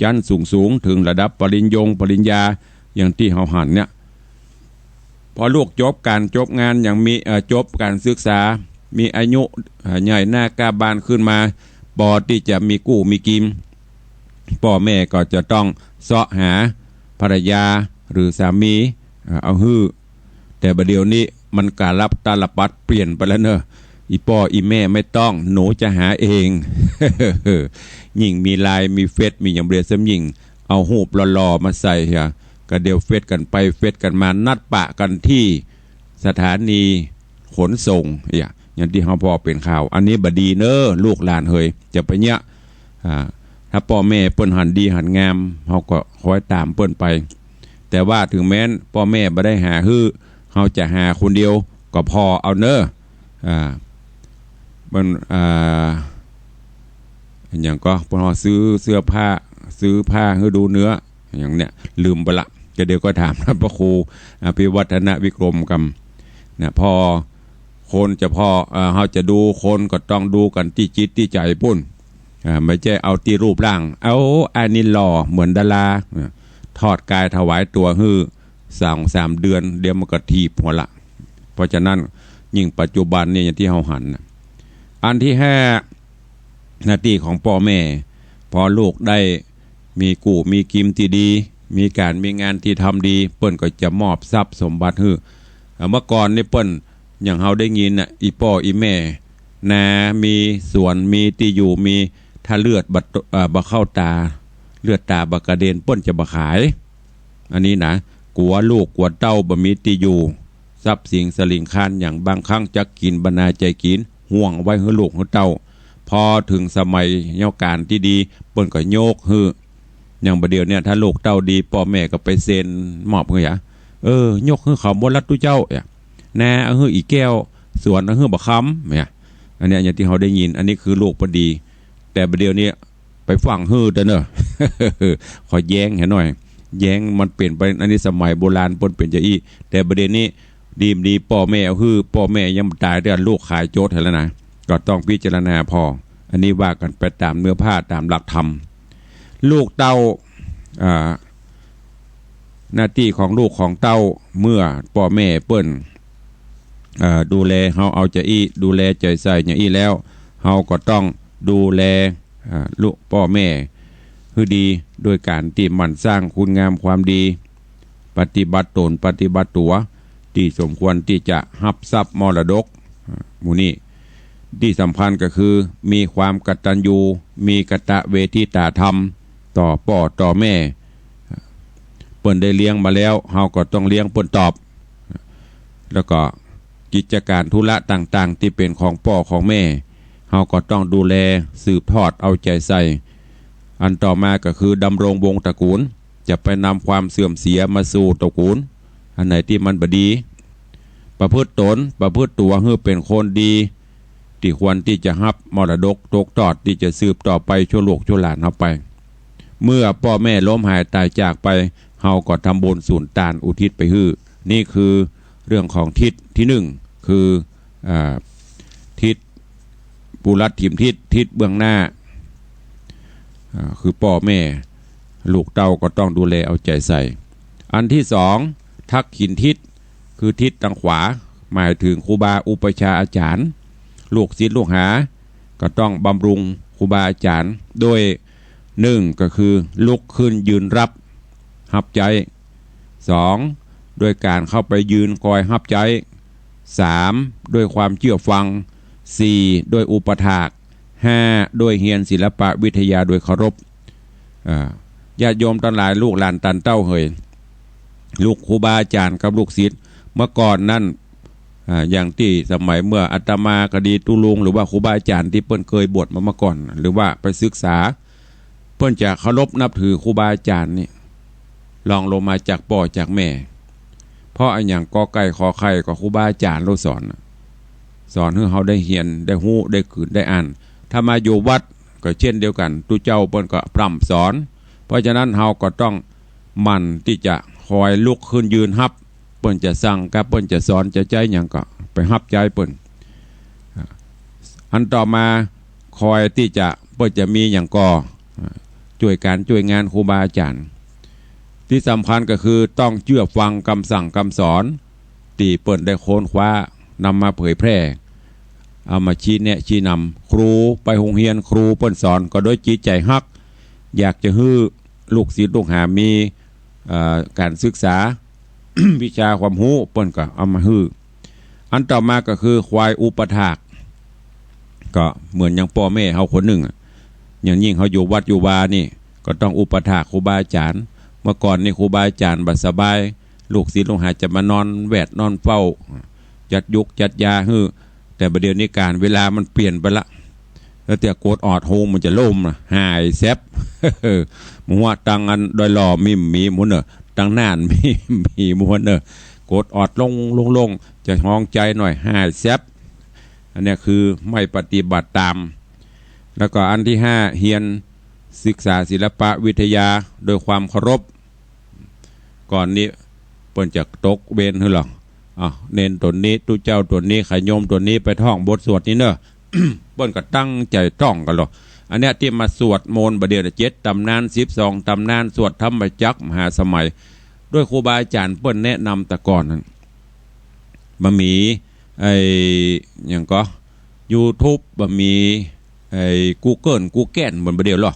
ชั้นสูงถึงระดับปริญญาอย่างที่เฮาหันเนี่ยพอลูกจบงานอย่างมีจบการศึกษามีอายุใหญ่หน้ากาบานขึ้นมาปอที่จะมีกู้มีกิมพ่อแม่ก็จะต้องเสาะหาภรรยาหรือสามีเอาฮื้อแต่ประเดี๋ยวนี้มันการรับตาลปัดเปลี่ยนไปแล้วเนอะอีพ่ออีแม่ไม่ต้องหนูจะหาเอง ยิ่งมีไลน์มีเฟซมีอย่างเรียนซ้ำยิ่งเอาหูปหล่อๆมาใส่ก็เดี๋ยวเฟซกันไปเฟซกันมานัดปะกันที่สถานีขนส่งอย่างที่เขาพอเป็นข่าวอันนี้บดีเนอะลูกหลานเฮยจะไปเนี่ยถ้าพ่อแม่เปิ้นหันดีหันงามเขาก็คอยตามเปิ้นไปแต่ว่าถึงแม้นพ่อแม่ไม่ได้หาฮื้อเขาจะหาคนเดียวก็พอเอาเนอะมันอย่างก็พอซื้อเสื้อผ้าซื้อผ้าให้ดูเนื้ออย่างเนี้ยลืมไปละก็เดี๋ยวก็ถามพระครูอภิวัฒนวิกรมกันนะพอคนจะพอเขาจะดูคนก็ต้องดูกันที่จิตที่ใจปุ่นไม่ใช่เอาที่รูปร่างเอาอันนี้หล่อเหมือนดาราทอดกายถวายตัวฮื้อ3 เดือนเดี๋ยวมันก็ทีบหัวละเพราะฉะนั้นยิ่งปัจจุบันเนี่ยอย่างที่เฮาหันอันที่5หน้าที่ของพ่อแม่พอลูกได้มีกู้มีกิมที่ดีมีการมีงานที่ทำดีเปิ้นก็จะมอบทรัพย์สมบัติฮื้อเมื่อก่อนนี่เปิ้นอย่างเฮาได้ยินอีพ่ออีแม่นามีสวนมีที่อยู่มีถ้าเลือดบ่เข้าตาเลือดตาบกระเด็นเปิ้นจะบ่ขายอันนี้นะกลัวลูกกลัวเต้าบ่มีที่อยู่ทรัพย์สินสลิงคานอย่างบางครั้งจะกินบรรณาใจกินห่วงไว้ให้ลูกให้เต้าพอถึงสมัยเยาว์การที่ดีเปิ้นก็โยกฮื้ออย่างประเดี๋ยวเนี่ยถ้าลูกเต้าดีพ่อแม่ก็ไปเซ็นมอบให้ยกให้เขาบ่รัดตุเจ้านาเอาฮื้ออีแก้วสวนเอาฮื้อบ่ค้ำอันนี้อย่างที่เขาได้ยินอันนี้คือลูกพอดีแต่ประเดี๋ยวนี้ไปฟังฮื้อเด้อเนอะ ขอแย้งให้หน่อยแย้งมันเปลี่ยนไปอันนี้สมัยโบราณเปิ้นเป็นจะอี้แต่ประเด็นนี้ดีพ่อแม่เอาฮื้อพ่อแม่ยังตายด้วยลูกขายโจทย์ให้แล้วนะก็ต้องพิจารณาพออันนี้ว่ากันไปตามเนื้อผ้าตามหลักธรรมลูกเต้า หน้าที่ของลูกของเต้าเมื่อพ่อแม่เปิ้นดูแลเฮาเอาใจอี้ดูแลใจใส่อย่างอี้แล้วเฮาก็ต้องดูแลลูกพ่อแม่คือดีโดยการที่มันสร้างคุณงามความดีปฏิบัติตนปฏิบัติตัวที่สมควรที่จะรับทรัพย์มรดกหมู่นี้ที่สำคัญก็คือมีความกตัญญูมีกตเวทิตาธรรมต่อพ่อต่อแม่เปิ้นได้เลี้ยงมาแล้วเฮาก็ต้องเลี้ยงเปิ้นตอบแล้วก็กิจการธุระต่างๆที่เป็นของพ่อของแม่เฮาก็ต้องดูแลสืบทอดเอาใจใส่อันต่อมาก็คือดำรงวงตระกูลจะไปนำความเสื่อมเสียมาสู่ตระกูลอันไหนที่มันบดีประพฤติตนประพฤติตัวให้เป็นคนดีที่ควรที่จะรับมรดกตกทอดที่จะสืบต่อไปชั่วลูกชั่วหลานเอาไปเมื่อพ่อแม่ล้มหายตายจากไปเฮาก็ทำบุญสูญตานอุทิศไปฮื้อนี่คือเรื่องของทิศที่หนึ่งคือทิศปุรัตถิมทิศเบื้องหน้าคือพ่อแม่ลูกเต้าก็ต้องดูแลเอาใจใส่อันที่สองทักขิณทิศคือทิศทางขวาหมายถึงครูบาอุปชาอาจารย์ลูกศิษย์ลูกหาก็ต้องบำรุงครูบาอาจารย์โดยหนึ่งก็คือลุกขึ้นยืนรับใจสองด้วยการเข้าไปยืนคอยรับใจสามด้วยความเชื่อฟังสี่ด้วยอุปถากห้าด้วยเฮียนศิลปะวิทยาโดยเคารพญาติโยมทั้งหลายลูกหลานตันเต้าเหยลูกครูบาอาจารย์กับลูกศิษย์เมื่อก่อนนั่นอย่างที่สมัยเมื่ออาตมากดีตุลุงหรือว่าครูบาอาจารย์ที่เปิ้นเคยบวชมาก่อนหรือว่าไปศึกษาเปิ้นจะเคารพนับถือครูบาอาจารย์นี่ลองลงมาจากพ่อจากแม่เพราะอันอย่างกอไก่ขอไข่ก็ครูบาอาจารย์เราสอนให้เขาได้เฮียนได้ฮู้ได้ขืนได้อ่านถ้ามาอยู่วัดก็เช่นเดียวกันตุเจ้าเปิ้นก็พร่ำสอนเพราะฉะนั้นเฮาก็ต้องมั่นที่จะคอยลุกขึ้นยืนฮับเปิ้นจะสั่งกับเปิ้นจะสอนจะใจอย่างก็ไปฮับใจเปิ้นอันต่อมาคอยที่จะเปิ้นจะมีอย่างก่อช่วยการช่วยงานครูบาอาจารย์ที่สำคัญก็คือต้องเชื่อฟังคำสั่งคำสอนที่เปิ้นได้ค้นคว้านำมาเผยแพร่เอามาชี้แนะชี้นำครูไปโรงเรียนครูเปิ้นสอนก็ด้วยจิตใจฮักอยากจะฮื้อลูกศิษย์ลูกหามีการศึกษา วิชาความรู้เปิ้นก็เอามาฮื้ออันต่อมาก็คือควายอุปถากก็เหมือนอย่างพ่อแม่เฮาคนหนึ่งอย่างยิ่งเขาอยู่วัดอยู่วานี่ก็ต้องอุปถากครูบาอาจารย์เมื่อก่อนนี่ครูบาอาจารย์บัดสบายลูกศิษย์ลูกหาจะมานอนแวดนอนเฝ้าจัดยุกจัดยาฮื้อแต่ประเดี๋ยวนี้การเวลามันเปลี่ยนไปละแล้วแต่โกดออดโฮมมันจะล่มหายแซบมัวตังอันดอยหล่อมีมุนเนอตังน่านมีมุนเนอโกดออดลงจะห้องใจหน่อยหายแซบอันนี้คือไม่ปฏิบัติตามแล้วก็อันที่ห้าเฮียนศึกษาศิลปะวิทยาโดยความเคารพก่อนนี้เปิ้นจะตกเวรหรือหรอเน้นตัวนี้ตุเจ้าตัวนี้ขยมตัวนี้ไปท่องบทสวดนี้เนอะ เปิ้นก็ตั้งใจท่องกันหรออันเนี้ยที่มาสวดมนต์ประเดี๋ยว7ตำนาน12ตำนานสวดธรรมจักรมหาสมัยด้วยครูบาอาจารย์เปิ้นแนะนำแต่ก่อนนั้นมันมีอย่างก็ YouTube มันมีGoogle เหมือนประเดี๋ยวหรอ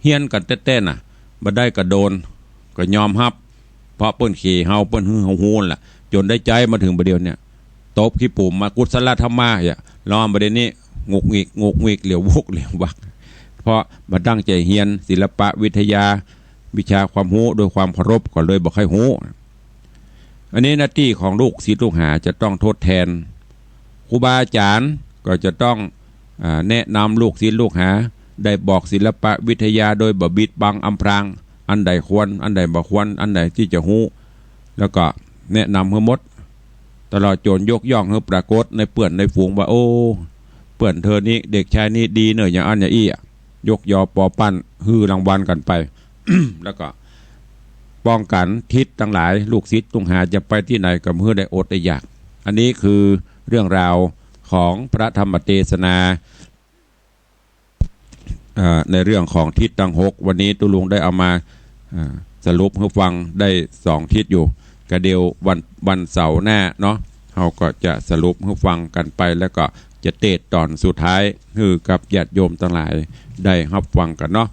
เฮียนกันแต้ๆน่ะบ่ได้ก็โดนก็ยอมรับเพราะเปิ้นขี่เฮาเปิ้นฮือเฮาฮู้ล่ะจนได้ใจมาถึงประเดี๋ยวเนี่ยตบขี้ปุ่มมากุศลธรรมะอย่าล้อมประเด็นนี้งกงิกเหลียววุกเหลียววักเพราะมาตั้งใจเฮียนศิลปะวิทยาวิชาความรู้โดยความเคารพก็เลยบอกให้รู้อันนี้หน้าที่ของลูกศิษย์ลูกหาจะต้องทดแทนครูบาอาจารย์ก็จะต้องแนะนำลูกศิษย์ลูกหาได้บอกศิลปะวิทยาโดยบ่บิดบังอำพรางอันใดควรอันใดบ่ควรอันใดที่จะรู้แล้วก็แนะนำให้หมดตลอดจนยกย่องให้ปรากฏในเปื่อนในฝูงว่าโอ้เปื่อนเธอนี้เด็กชายนี้ดีเนอะอย่างอันอย่างอี้ยกยอปอปั้นฮือรางวัลกันไป แล้วก็ป้องกันทิศทั้งหลายลูกศิษย์ตุงหาจะไปที่ไหนก็เพื่อได้อดได้อยากอันนี้คือเรื่องราวของพระธรรมเทศนาในเรื่องของทิศทั้ง6วันนี้ตุลุงได้เอามา สรุปให้ฟังได้2ทิศอยู่กระเดียววันเสาร์หน้าเนาะเราก็จะสรุปให้ฟังกันไปแล้วก็จะเทศตอนสุดท้ายคือกับญาติโยมทั้งหลายได้รับฟังกันเนาะ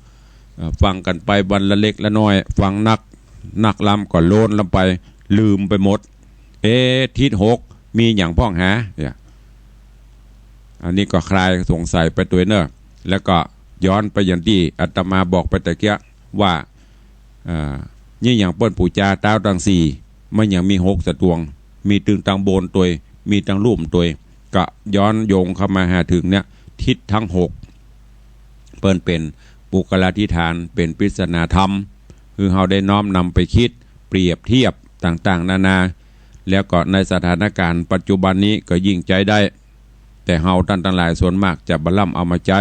ฟังกันไปวันละเล็กละน้อยฟังนักลำก่อนโลนลำไปลืมไปหมดทิศ6มีอย่างพ้องหาเนี่ยอันนี้ก็คลายสงสัยไปตัวเนอะแล้วก็ย้อนไปอย่างที่อาตมาบอกไปแต่เกี้ยว่านี่อย่างเปิ้นปู่จาต้าวตังสี่มันอย่างมี6สตวงมีตึงตังโบนตัวมีตังลุ่มตัวก็ย้อนโยงเข้ามาหาถึงเนี่ยทิศทั้ง6เปิ้นเป็นปุกลาธิฐานเป็นปริศนาธรรมคือเราได้น้อมนำไปคิดเปรียบเทียบต่างๆนานาแล้วก็ในสถานการณ์ปัจจุบันนี้ก็ยิ่งใจได้แต่เฮาท่านทั้งหลายส่วนมากจะบล่ำเอามาใจ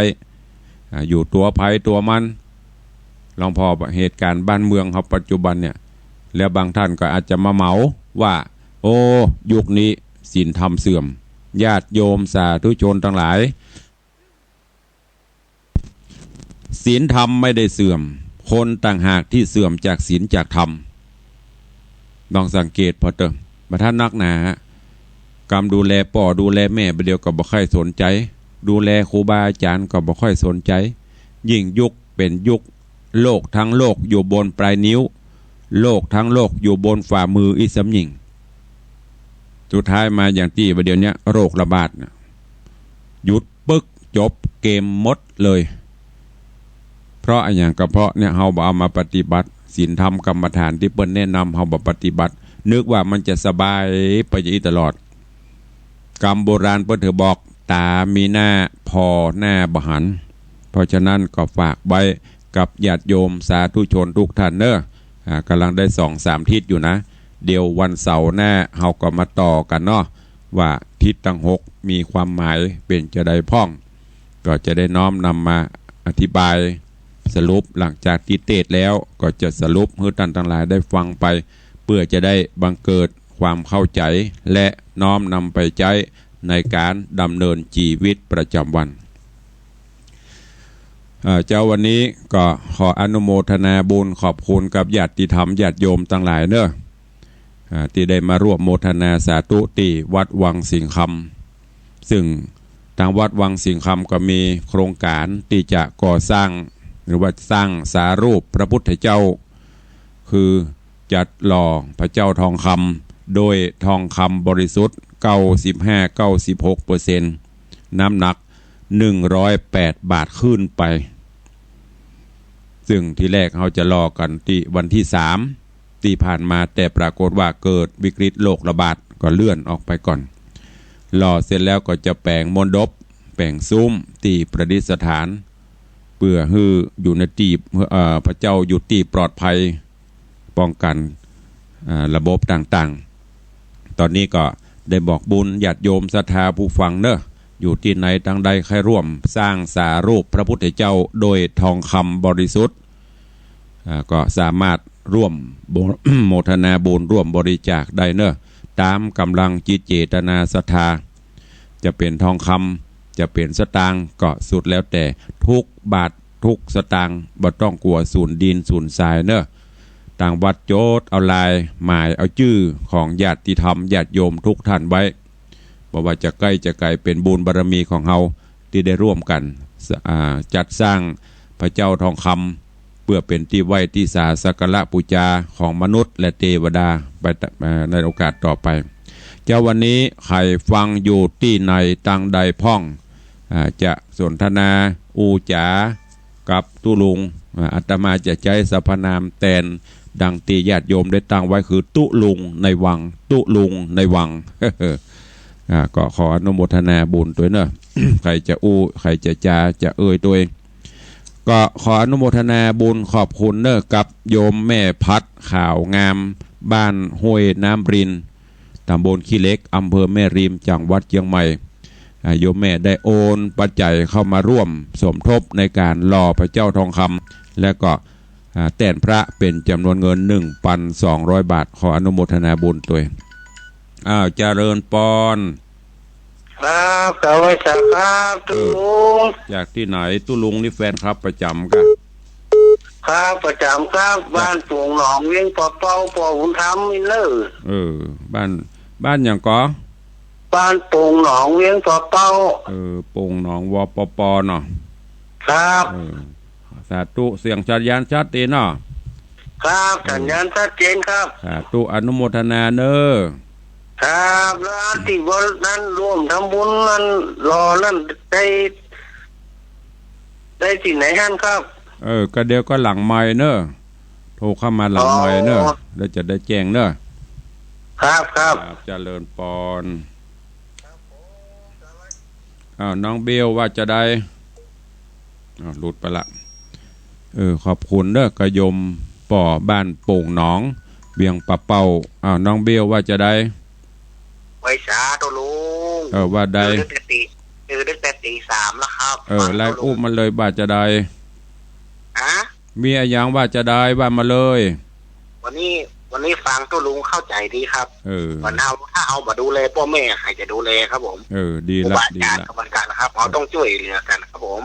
อยู่ตัวภัยตัวมันลองพอเหตุการณ์บ้านเมืองเขาปัจจุบันเนี่ยแล้วบางท่านก็อาจจะมาเหมาว่าโอ้ยุคนี้ศีลธรรมเสื่อมญาติโยมสาธุชนทั้งหลายศีลธรรมไม่ได้เสื่อมคนต่างหากที่เสื่อมจากศีลจากธรรมลองสังเกตพอเติมมาท่านนักหนากรรมดูแลป่อดูแลแม่ไปเดียวก็บ่ค่อยสนใจดูแลครูบาอาจารย์ก็บ่ค่อยสนใจยิ่งยุคเป็นยุคโลกทั้งโลกอยู่บนปลายนิ้วโลกทั้งโลกอยู่บนฝ่ามืออีสำหญิงสุดท้ายมาอย่างที่ประเดี๋ยวนี้โรคระบาดหยุดปึ๊กจบเกมหมดเลยเพราะอย่างกระเพาะเนี่ยเฮาบ่เอามาปฏิบัติศีลธรรมกรรมฐานที่เปิ้นแนะนำเฮาบ่ปฏิบัตินึกว่ามันจะสบายไปอย่างนี้ตลอดกรรมโบราณเปิ้นเถอบอกตามีหน้าพอหน้าบ่หันเพราะฉะนั้นก็ฝากไว้กับญาติโยมสาธุชนทุกท่านเนอะกำลังได้2-3ทิศอยู่นะเดี๋ยววันเสาร์หน้าเฮาก็มาต่อกันเนาะว่าทิศทั้ง6มีความหมายเป็นจะได้พ้องก็จะได้น้อมนำมาอธิบายสรุปหลังจากที่เทศแล้วก็จะสรุปให้ท่านทั้งหลายได้ฟังไปเพื่อจะได้บังเกิดความเข้าใจและน้อมนำไปใช้ในการดำเนินชีวิตประจำวันเจ้าวันนี้ก็ขออนุโมทนาบุญขอบคุณกับญาติธรรมญาติโยมทั้งหลายเนอะที่ได้มาร่วมโมทนาสาธุที่วัดวังสิงห์คำซึ่งทางวัดวังสิงห์คำก็มีโครงการที่จะก่อสร้างหรือว่าสร้างสารูปพระพุทธเจ้าคือจัดหล่อพระเจ้าทองคำโดยทองคำบริสุทธิ์95-96%น้ำหนัก108 บาทขึ้นไปซึ่งที่แรกเขาจะรอกันที่วันที่3ที่ผ่านมาแต่ปรากฏว่าเกิดวิกฤตโรคระบาดก็เลื่อนออกไปก่อนรอเสร็จแล้วก็จะแปลงมณฑปแปลงซุ้มที่ประดิษฐานเพื่อให้อยู่ในที่พระเจ้าอยู่ที่ปลอดภัยป้องกันระบบต่างๆตอนนี้ก็ได้บอกบุญญาติโยมศรัทธาผู้ฟังเนอะอยู่ที่ไหนทางใดใครร่วมสร้างสารูปพระพุทธเจ้าโดยทองคำบริสุทธิ์ก็สามารถร่วมโมทนาบุญร่วมบริจาคได้เนอะตามกำลังจิตเจตนาศรัทธาจะเป็นทองคำจะเป็นสตางค์ก็สุดแล้วแต่ทุกบาททุกสตางค์บ่ต้องกลัวสูญดินสูญทรายเนอะต่างวัดโจทย์เอาลายหมายเอาชื่อของญาติธรรมญาติโยมทุกท่านไว้บอกว่าจะใกล้จะไกลเป็นบุญบารมีของเฮาที่ได้ร่วมกันจัดสร้างพระเจ้าทองคำเพื่อเป็นที่ไหว้ที่สาสักการะบูชาของมนุษย์และเทวดาไปในโอกาสต่อไปเจ้าวันนี้ใครฟังอยู่ที่ในตังใดพ่องจะสนทนาอูจ๋ากับตุลุงอาตมาจะใช้สรรพนามแทนดังที่ญาติโยมได้ตั้งไว้คือตุลุงในวังตุลุงในวัง ก็ขออนุโมทนาบุญตัวเนอะ ใครจะอู้ใครจะจาจะเอ่ยตัวเองก็ขออนุโมทนาบุญขอบคุณเนอะกับโยมแม่พัดข่าวงามบ้านห้วยน้ำรินตำบลขี้เหล็กอำเภอแม่ริมจังหวัดเชียงใหม่โยมแม่ได้โอนปัจจัยเข้ามาร่วมสมทบในการหล่อพระเจ้าทองคำและก็แต่นพระเป็นจำนวนเงิน 1,200 บาทขออนุโมทนาบุญตัวเจริญปอนครับสวัสดีครับตุลุงจากที่ไหนตุลุงนี่แฟนครับประจำกัน ครับประจำครับบ้านปวงหนองเวียงปอเป้าปอหุ่นทำมินเลอร์ บ้านอย่างก็บ้านปวงหนองเวียงปอเป้าโป่งหนองวอปปเนาะครับสาธุเสียงชัดยานชัดตีเนาะครับสัญญาณชัดเจนครับสาธุอนุโมทนาเนอครับแล้วอันที่บนนั้นร่วมทำบุญนั้นรอนั่นได้ที่ไหนฮั่นครับก็เดี๋ยวก็หลังไม้เนอะโทรเข้ามาหลังไม้เนอะแล้วจะได้แจ้งเนอะครับเจริญปอนน้องเบลว่าจะได้หลุดไปละขอบคุณเนอะกระยมป่อบ้านโป่งหนองเวียงปะเป่าน้องเบลว่าจะได้ไว้สาตัวลุงว่าได้ตั้งแต่ตี 3แล้วครับไล่อุ้มมาเลยว่าจะได้มีอะไรอย่างว่าจะได้ว่ามาเลยวันนี้ฟังตัวลุงเข้าใจดีครับวันถ้าเอามาดูแลพ่อแม่ใครจะดูแลครับผมดีละดีละกรรมการนะครับเราต้องช่วยเหลือกันครับผม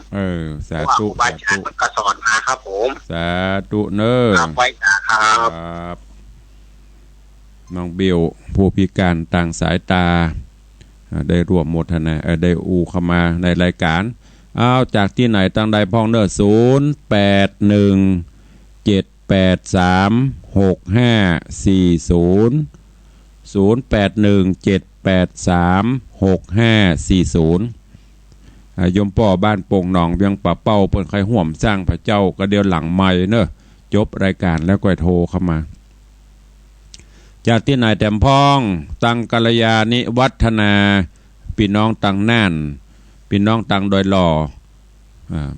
สาธุสาธุมันก็สอนมาครับผมสาธุเนอครับไว้ครับน้องเบลผู้พิการต่างสายตาได้ร่วมโมทนาได้เข้ามาในรายการจากที่ไหนตั้งใดพ้องเนอ0817836540 ยมป่อบ้านโป่งหนองเวียงป่าเป้าเปิ้นใครห่วมสร้างพระเจ้าก็เดียวหลังใหม่เนอะจบรายการแล้วก็โทรเข้ามาจากที่ไหนแต้มพ้องตังกัลยาณิวัฒนาพี่น้องตังน่านพี่น้องตังดอยหล่อ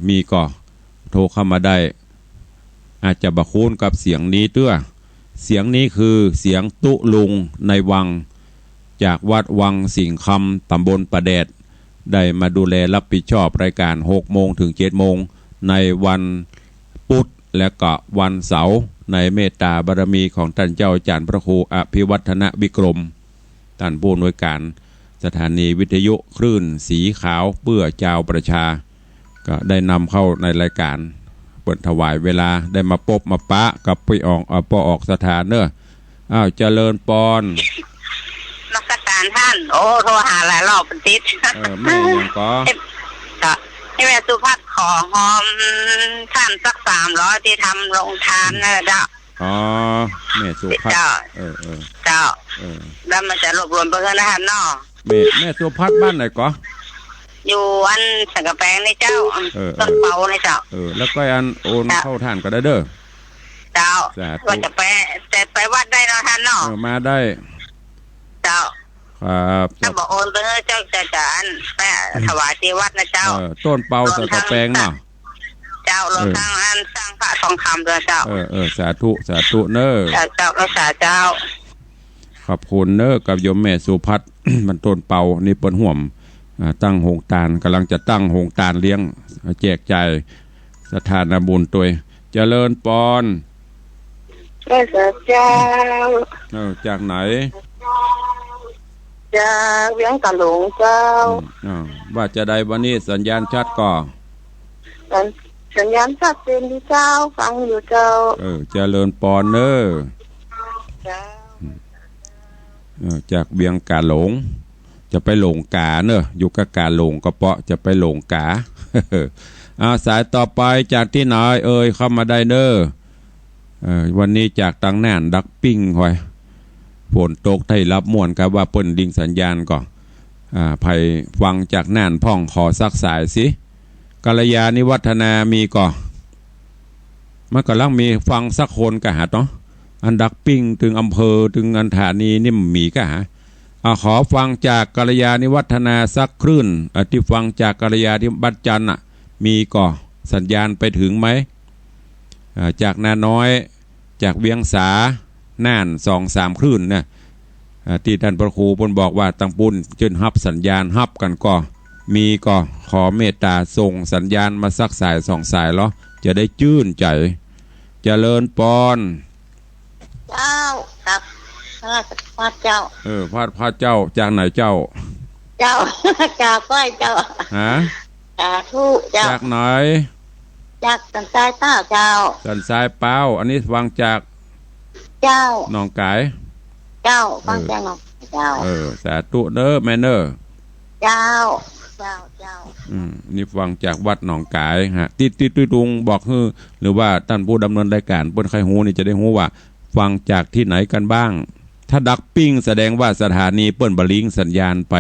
มีก็โทรเข้ามาได้อาจจะบะคูนกับเสียงนี้ตัวเสียงนี้คือเสียงตุลุงในวังจากวัดวังสิงคำตำบลประแดดได้มาดูแลรับผิดชอบรายการ6 โมงถึง 7 โมงในวันพุธและก็วันเสาร์ในเมตตาบารมีของท่านเจ้าอาจารย์พระครูอภิวัฒนวิกรมท่านผู้อำนวยการสถานีวิทยุคลื่นสีขาวเพื่อเจ้าประชาก็ได้นำเข้าในรายการเปิดถวายเวลาได้มาพบมาปะกับพี่ออกสถานเนอะเจริญปอนนักการท่านโทรหาหลายรอบเป็นติดแม่ยังก็ให้แม่สุภัทรขอหอมท่านสัก300ที่ทำโรงทานนะเจ้าแม่สุภัทรเจ้าแล้วมันจะรวบรวมเพื่อนนะฮะเนาะแม่สุภัทรบ้านไหนก็อยู่อันสังกะแปงในเจ้าต้นเปาในเจ้าแล้วก็อันโอนเข้าท่านก็ได้เด้อเจ้าก็จะไปวัดได้เนาะท่านเนาะมาได้เจ้าครับถ้าบอกโอนไปเจ้าจะไปถวายที่วัดนะเจ้าต้นเปาสังกะแปงเนาะเจ้ารวมทั้งอันสร้างพระทองคำด้วยเจ้าสาธุเนอเจ้ารักษาเจ้าขอบคุณเนอกับโยมแม่สุภัทรมันต้นเปานี่เปิ้นห่วมตั้งโฮงตาลกำลังจะตั้งโฮงตาลเลี้ยงแจกจ่ายสถานบุญตัวเจริญปอนพระเจ้าจากไหนจากเวียงตะหลงเจ้าว่าจะได้วันนี้สัญญาณชัดก่อสัญญาณชัดเจนดีเจ้าฟังอยู่เจ้าเจริญปอนเนอจากเวียงกาหลงจะไปหลงกาเนอะอยู่กับกาหลงก็เปาะจะไปหลงกาสายต่อไปจากที่ไหนเข้ามาได้เนอะวันนี้จากตังน่านดักปิ้งหอยฝนตกไทยรับม่วนกับว่าเปิ้นดิงสัญญาณก่อนไผ่ฟังจากน่านพ่องขอซักสายสิกัลยาณิวัฒนามีก่อมันก็ลังมีฟังสักคนกะหาเนาะอันดักปิ้งถึงอำเภอถึงอันฐานีนี่มีกะหาขอฟังจากกัลยาณิวัฒนาสักคลื่นที่ฟังจากกัลยาณิบัตจันมีก่อสัญญาณไปถึงไหมจากนาน้อยจากเวียงสาน่าน 2-3 คลื่นเนี่ยที่ท่านพระครูบนบอกว่าตังปุ้นจนฮับสัญญาณฮับกันก็มีก็ขอเมตตาส่งสัญญาณมาสักสาย2 สายแล้วจะได้จื่นใจเจริญปอนเจ้าครับพระเจ้าพระเจ้าจากไหนเจ้าจากก้อยเจ้าฮะจากทุเจ้าจากไหน จากสันทรายเต้าเจ้าสันทรายเป้าอันนี้ฟังจากเจ้าหนองกายเจ้าฟังจากหนองเจ้าสาธุเด้อแม่เนอเจ้านี่ฟังจากวัดหนองกายฮะติดตุงบอกคือหรือว่าท่านผู้ดำเนินรายการเปิ้นใครฮู้นี่จะได้ฮู้ว่าฟังจากที่ไหนกันบ้างถ้าดักปิ้งแสดงว่าสถานีเปิ้นบลิงสัญญาณไป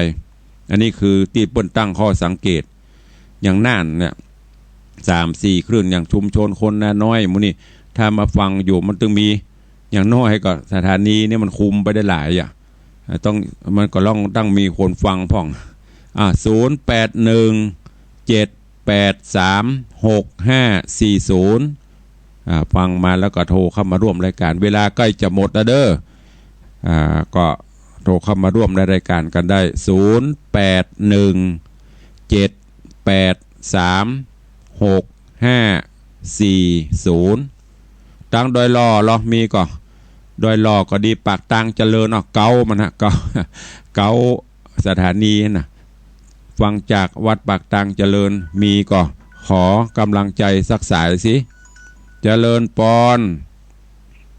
อันนี้คือที่เปิ้นตั้งข้อสังเกตอย่างน่านเนี่ย3-4 คลื่นอย่างชุมชนคนน้อยมื้อนี้ถ้ามาฟังอยู่มันต้องมีอย่างน้อยก็สถานีนี่มันคุมไปได้หลายต้องมันก็ต้องมีคนฟังพ่อง0817836540ฟังมาแล้วก็โทรเข้ามาร่วมรายการเวลาใกล้จะหมดแล้วเด้อก็โทรเข้ามาร่วมในรายการกันได้0817836540ตั้งดอยล่อเรามีก็ดอยล่อก็ดีปากตังเจริญเก้ามันฮะเก้าสถานีนะฟังจากวัดปากตังเจริญมีก็ขอกำลังใจสักสายสิเจริญปอน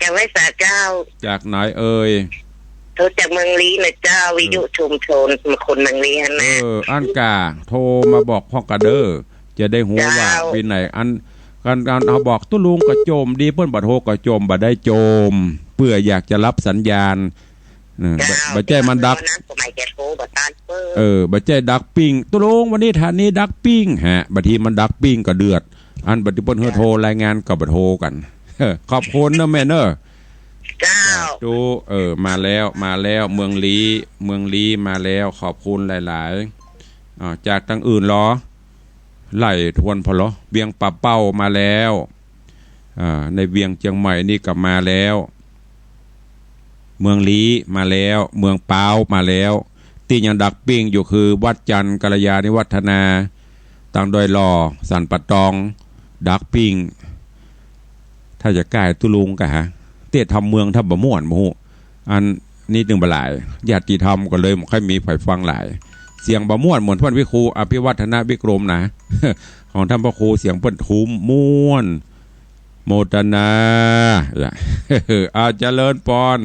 จากไว้สาเจ้าจากไหนเอ่ยโทรจากเมืองลีนะเจ้าวิทยุชุมชนคนเมืองลีนะอันกาโทรมาบอกพ่อกระเด้อจะได้หูว่าปีไหนอันการเอาบอกตุ้ลุงก็โจมดีเพิ่นบ่โทรก็โจมบ่ได้โจมเพื่ออยากจะรับสัญญาณบ่ใจมันดักบ่ใจดักปิ้งตุ้ลุงวันนี้ฐานนี้ดักปิ้งฮะบัดทีมันดักปิ้งก็เดือดอันบัดทีเพิ่นโทรรายงานก็บ่โทรกันขอบคุณนะแม่เนอเจ้าดูมาแล้วเมืองลีมาแล้วขอบคุณหลายๆจากทางอื่นหรอไล่ทวนพอเหรอเวียงป่าเป้ามาแล้วในเวียงเชียงใหม่นี่กลับมาแล้วเมืองลีมาแล้วเมืองเปามาแล้วที่ยังดักปิ้งอยู่คือวัดจันทร์กัลยาณิวัฒนาตังดอยหล่อสันปะตองดักปิ้งถ้าจะใกล้ตุลุงกะฮะเตี้ยทำเมืองทับบ่ม่วนบ่ฮู้อันนี้นึงบ่หลายญาติธรรมก็เลยบ่ค่อยมีไผฟังหลายเสียงบ่ม่วนเหมือนท่านวิครูอภิวัฒนวิกรมนะของท่านพระครูเสียงเปิ้นทุ้มม่วนโมทนาเจริญปอน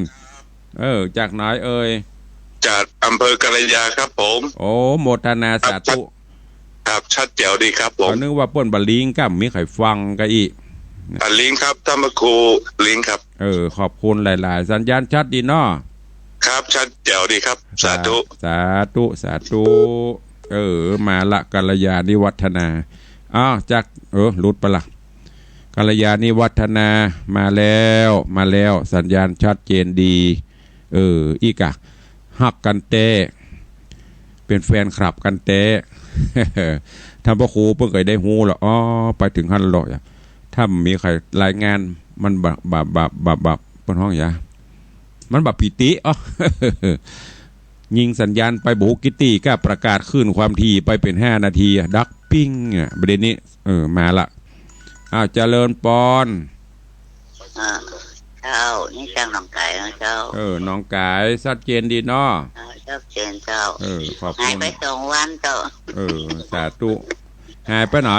จากไหนเอ่ยจากอำเภอกาลยาครับผมโอ้โมทนาสาธุครับชัดแจ๋วดีครับผมนึกว่าเปิ้นบลิงก็มีใครฟังก็อีกลิงครับท่านพระครูลิงครับขอบคุณหลายๆสัญญาณชัดดีเนาะครับชัดแจ๋วดีครับสาธุมาละกัลยาณิวัฒนาจากหลุดไปละกัลยาณิวัฒนามาแล้วสัญญาณชัดเจนดีอีกฮักกันเต้เป็นแฟนคลับกันเต้ท่านพระครูเพิ่งเคยได้ฮู้แล้วไปถึงขั้นหรอกถ้ามีใครรายงานมันบับเป็นห้องยามันบับปิติยิงสัญญาณไปบุกิตี้ก็ประกาศขึ้นความถี่ไปเป็น5 นาทีดักปิ้งประเด็นนี้มาละเจริญปอนเจ้านี่ช่างหนองไก่นะเจ้าหนองไก่ชัดเจนดีเนาะชัดเจนเจ้าขอบคุณหายไป2 วันเจ้าสาธุหายไปไหน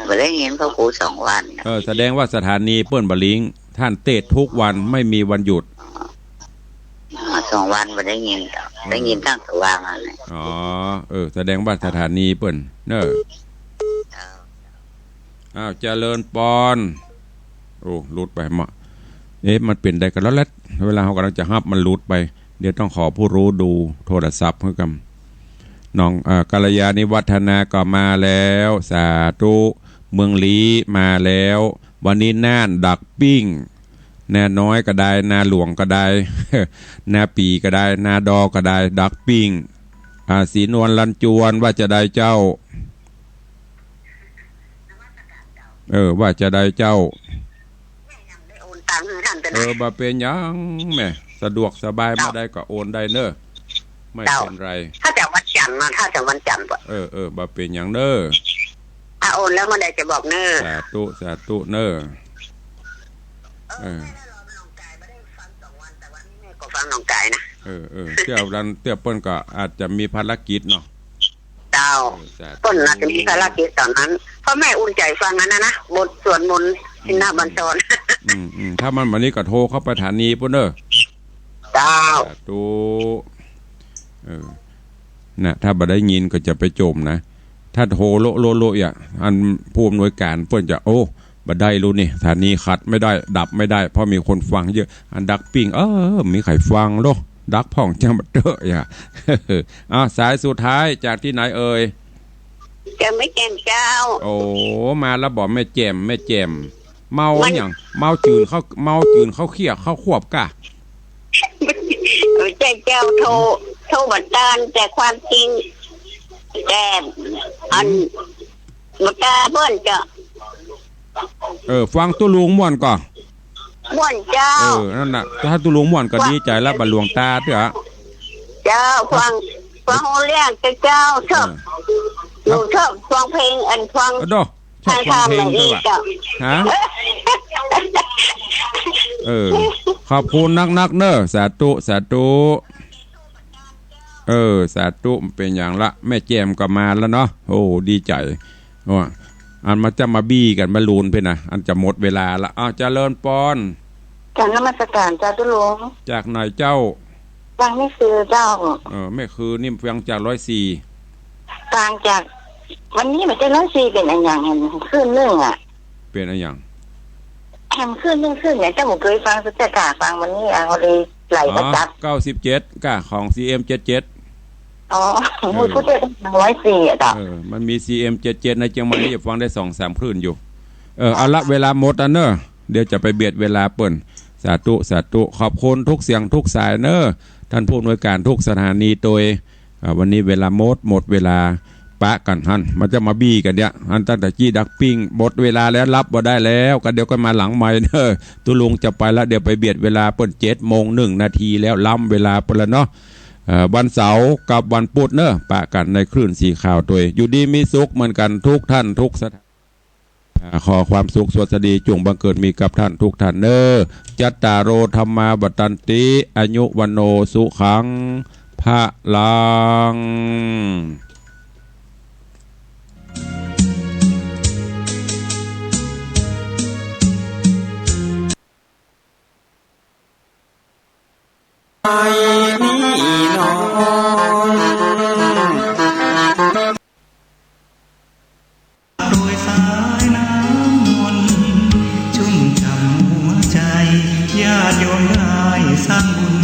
บ่ได้ยินพระครู2 วันแสดงว่าสถานีเปิ้นบลิงท่านเทศทุกวันไม่มีวันหยุด2 วันบ่ได้ยินได้ยินตั้งแต่ว่างนั่นแหละแสดงว่าสถานีเปิ้นเน้อเจริญปอนหลุดไปมามันเป็นได้กันแล้วแหละเวลาเขากำลังจะฮับมันหลุดไปเดี๋ยวต้องขอผู้รู้ดูโทรศัพท์เพื่อกันน้องกัลยาณิวัฒนาก็มาแล้วสาธุเมืองลีมาแล้ววันนี้น่านดักปิ้งนาน้อยก็ได้นาหลวงก็ได้นาปีก็ได้นาดอก็ได้ดักปิ้งศรีนวลลันจวนว่าจะได้เจ้าว่าจะได้เจ้าบ่เป็นยังแม่สะดวกสบายมาได้ก็โอนได้เนอะไม่เป็นไรถ้าจากวันจันทร์ถ้าจากวันจันทร์บ่เป็นยังเนอะโอนแล้วเมื่อใดจะบอกเนอะสาธุเนอะก็ฟังน้องไก่นะเตี้ยเปิ้นก็อาจจะมีภารกิจเนาะเจ้า ต้นน่าจะมีภารกิจตอนนั้นเพราะแม่อุ่นใจฟังนั้นนะบทสวดมนต์ที่หน้าบัญชรถ้ามันวันนี้ก็โทรเข้าไปฐานีปุ่นเด้อเจ้าตูนะถ้าบ่ได้ยินก็จะไปโจมนะถ้าโทรโลอย่างอันผู้อำนวยการเพิ่นจะโอ้บ่ได้รู้นี่ฐานีขัดไม่ได้ดับไม่ได้เพราะมีคนฟังเยอะอันดักปิ้งมีใครฟังโลดักพ่องจังบัดเด้ออย่าสายสุดท้ายจากที่ไหนเอ่ยจะไม่แจ่มเจ้าโอ้มาแล้วบอกไม่แจ่มเมาอย่างเมาจืนเขาเคียเขาควบกะเจ้าโทรบัดตานแต่ความจริงแต่อันบัดตาเบิ้นจะฟังตุลุงม่วนก่อนม่วนเจ้านั่นน่ะถ้าตุลุงม่วนก็ดีใจแล้วบัดหลวงตาเด้อเจ้าฟังเรียกเจ้าชอบหนูชอบฟังเพลงอันฟังชอบฟังเพลงด้วยฮะขอบคุณนักเนอะสาธุสาธุเป็นอย่างละแม่แจมก็มาแล้วเนาะโอ้ดีใจอันมาจะมาบี้กันมาลูนไปนะอันจะหมดเวลาละเจริญปอนจากนมัสการเจ้าตุลงจากไหนเจ้าฟังไม่คือเจ้าไม่คือนิ่มฟังจาก104ฟังจากวันนี้มันจะ104เป็นอะไรอย่างเห็นขึ้นเรื่องเป็นอะไรอย่างแฮมขึ้นเนี่ยเจ้าหมูเคยฟังสุดแต่กาฟังวันนี้เขาเลยไหลมาจับ97กะของ CM77มือพูดได้104จ้ะมันมี CM77 ในเชียงใหม่นี่ฟังได้ 2-3 คลื่นอยู่เอาละเวลาหมดเนอะเดี๋ยวจะไปเบียดเวลาเปิ้นสาธุขอบคุณทุกเสียงทุกสายเนอะท่านผู้อำนวยการทุกสถานีโดยวันนี้เวลาหมดเวลาปะกันหันมันจะมาบี้กันเนี่ยอันตั้งแต่จี้ดักปิ้งหมดเวลาแล้วรับบ่ได้แล้วกันเดี๋ยวก็มาหลังใหม่เนอะตุลุงจะไปแล้วเดี๋ยวไปเบียดเวลาเปิ้น7:01 แล้วล้ำเวลาเปิ้นแล้วเนาะวันเสาร์กับวันพุธเนอะปะกันในคลื่นสีข่าวตัวอยู่ดีมีสุขเหมือนกันทุกท่านทุกสถานขอความสุขสวัสดีจงบังเกิดมีกับท่านทุกท่านเนอะจัตตารโอธรรมาบัตตันติอายุวันโนสุขังพะลังไอ้นี่น้องโดยสายน้ำมนชุ่มฉ่ำหัวใจญาติโยมได้สร้างบุญ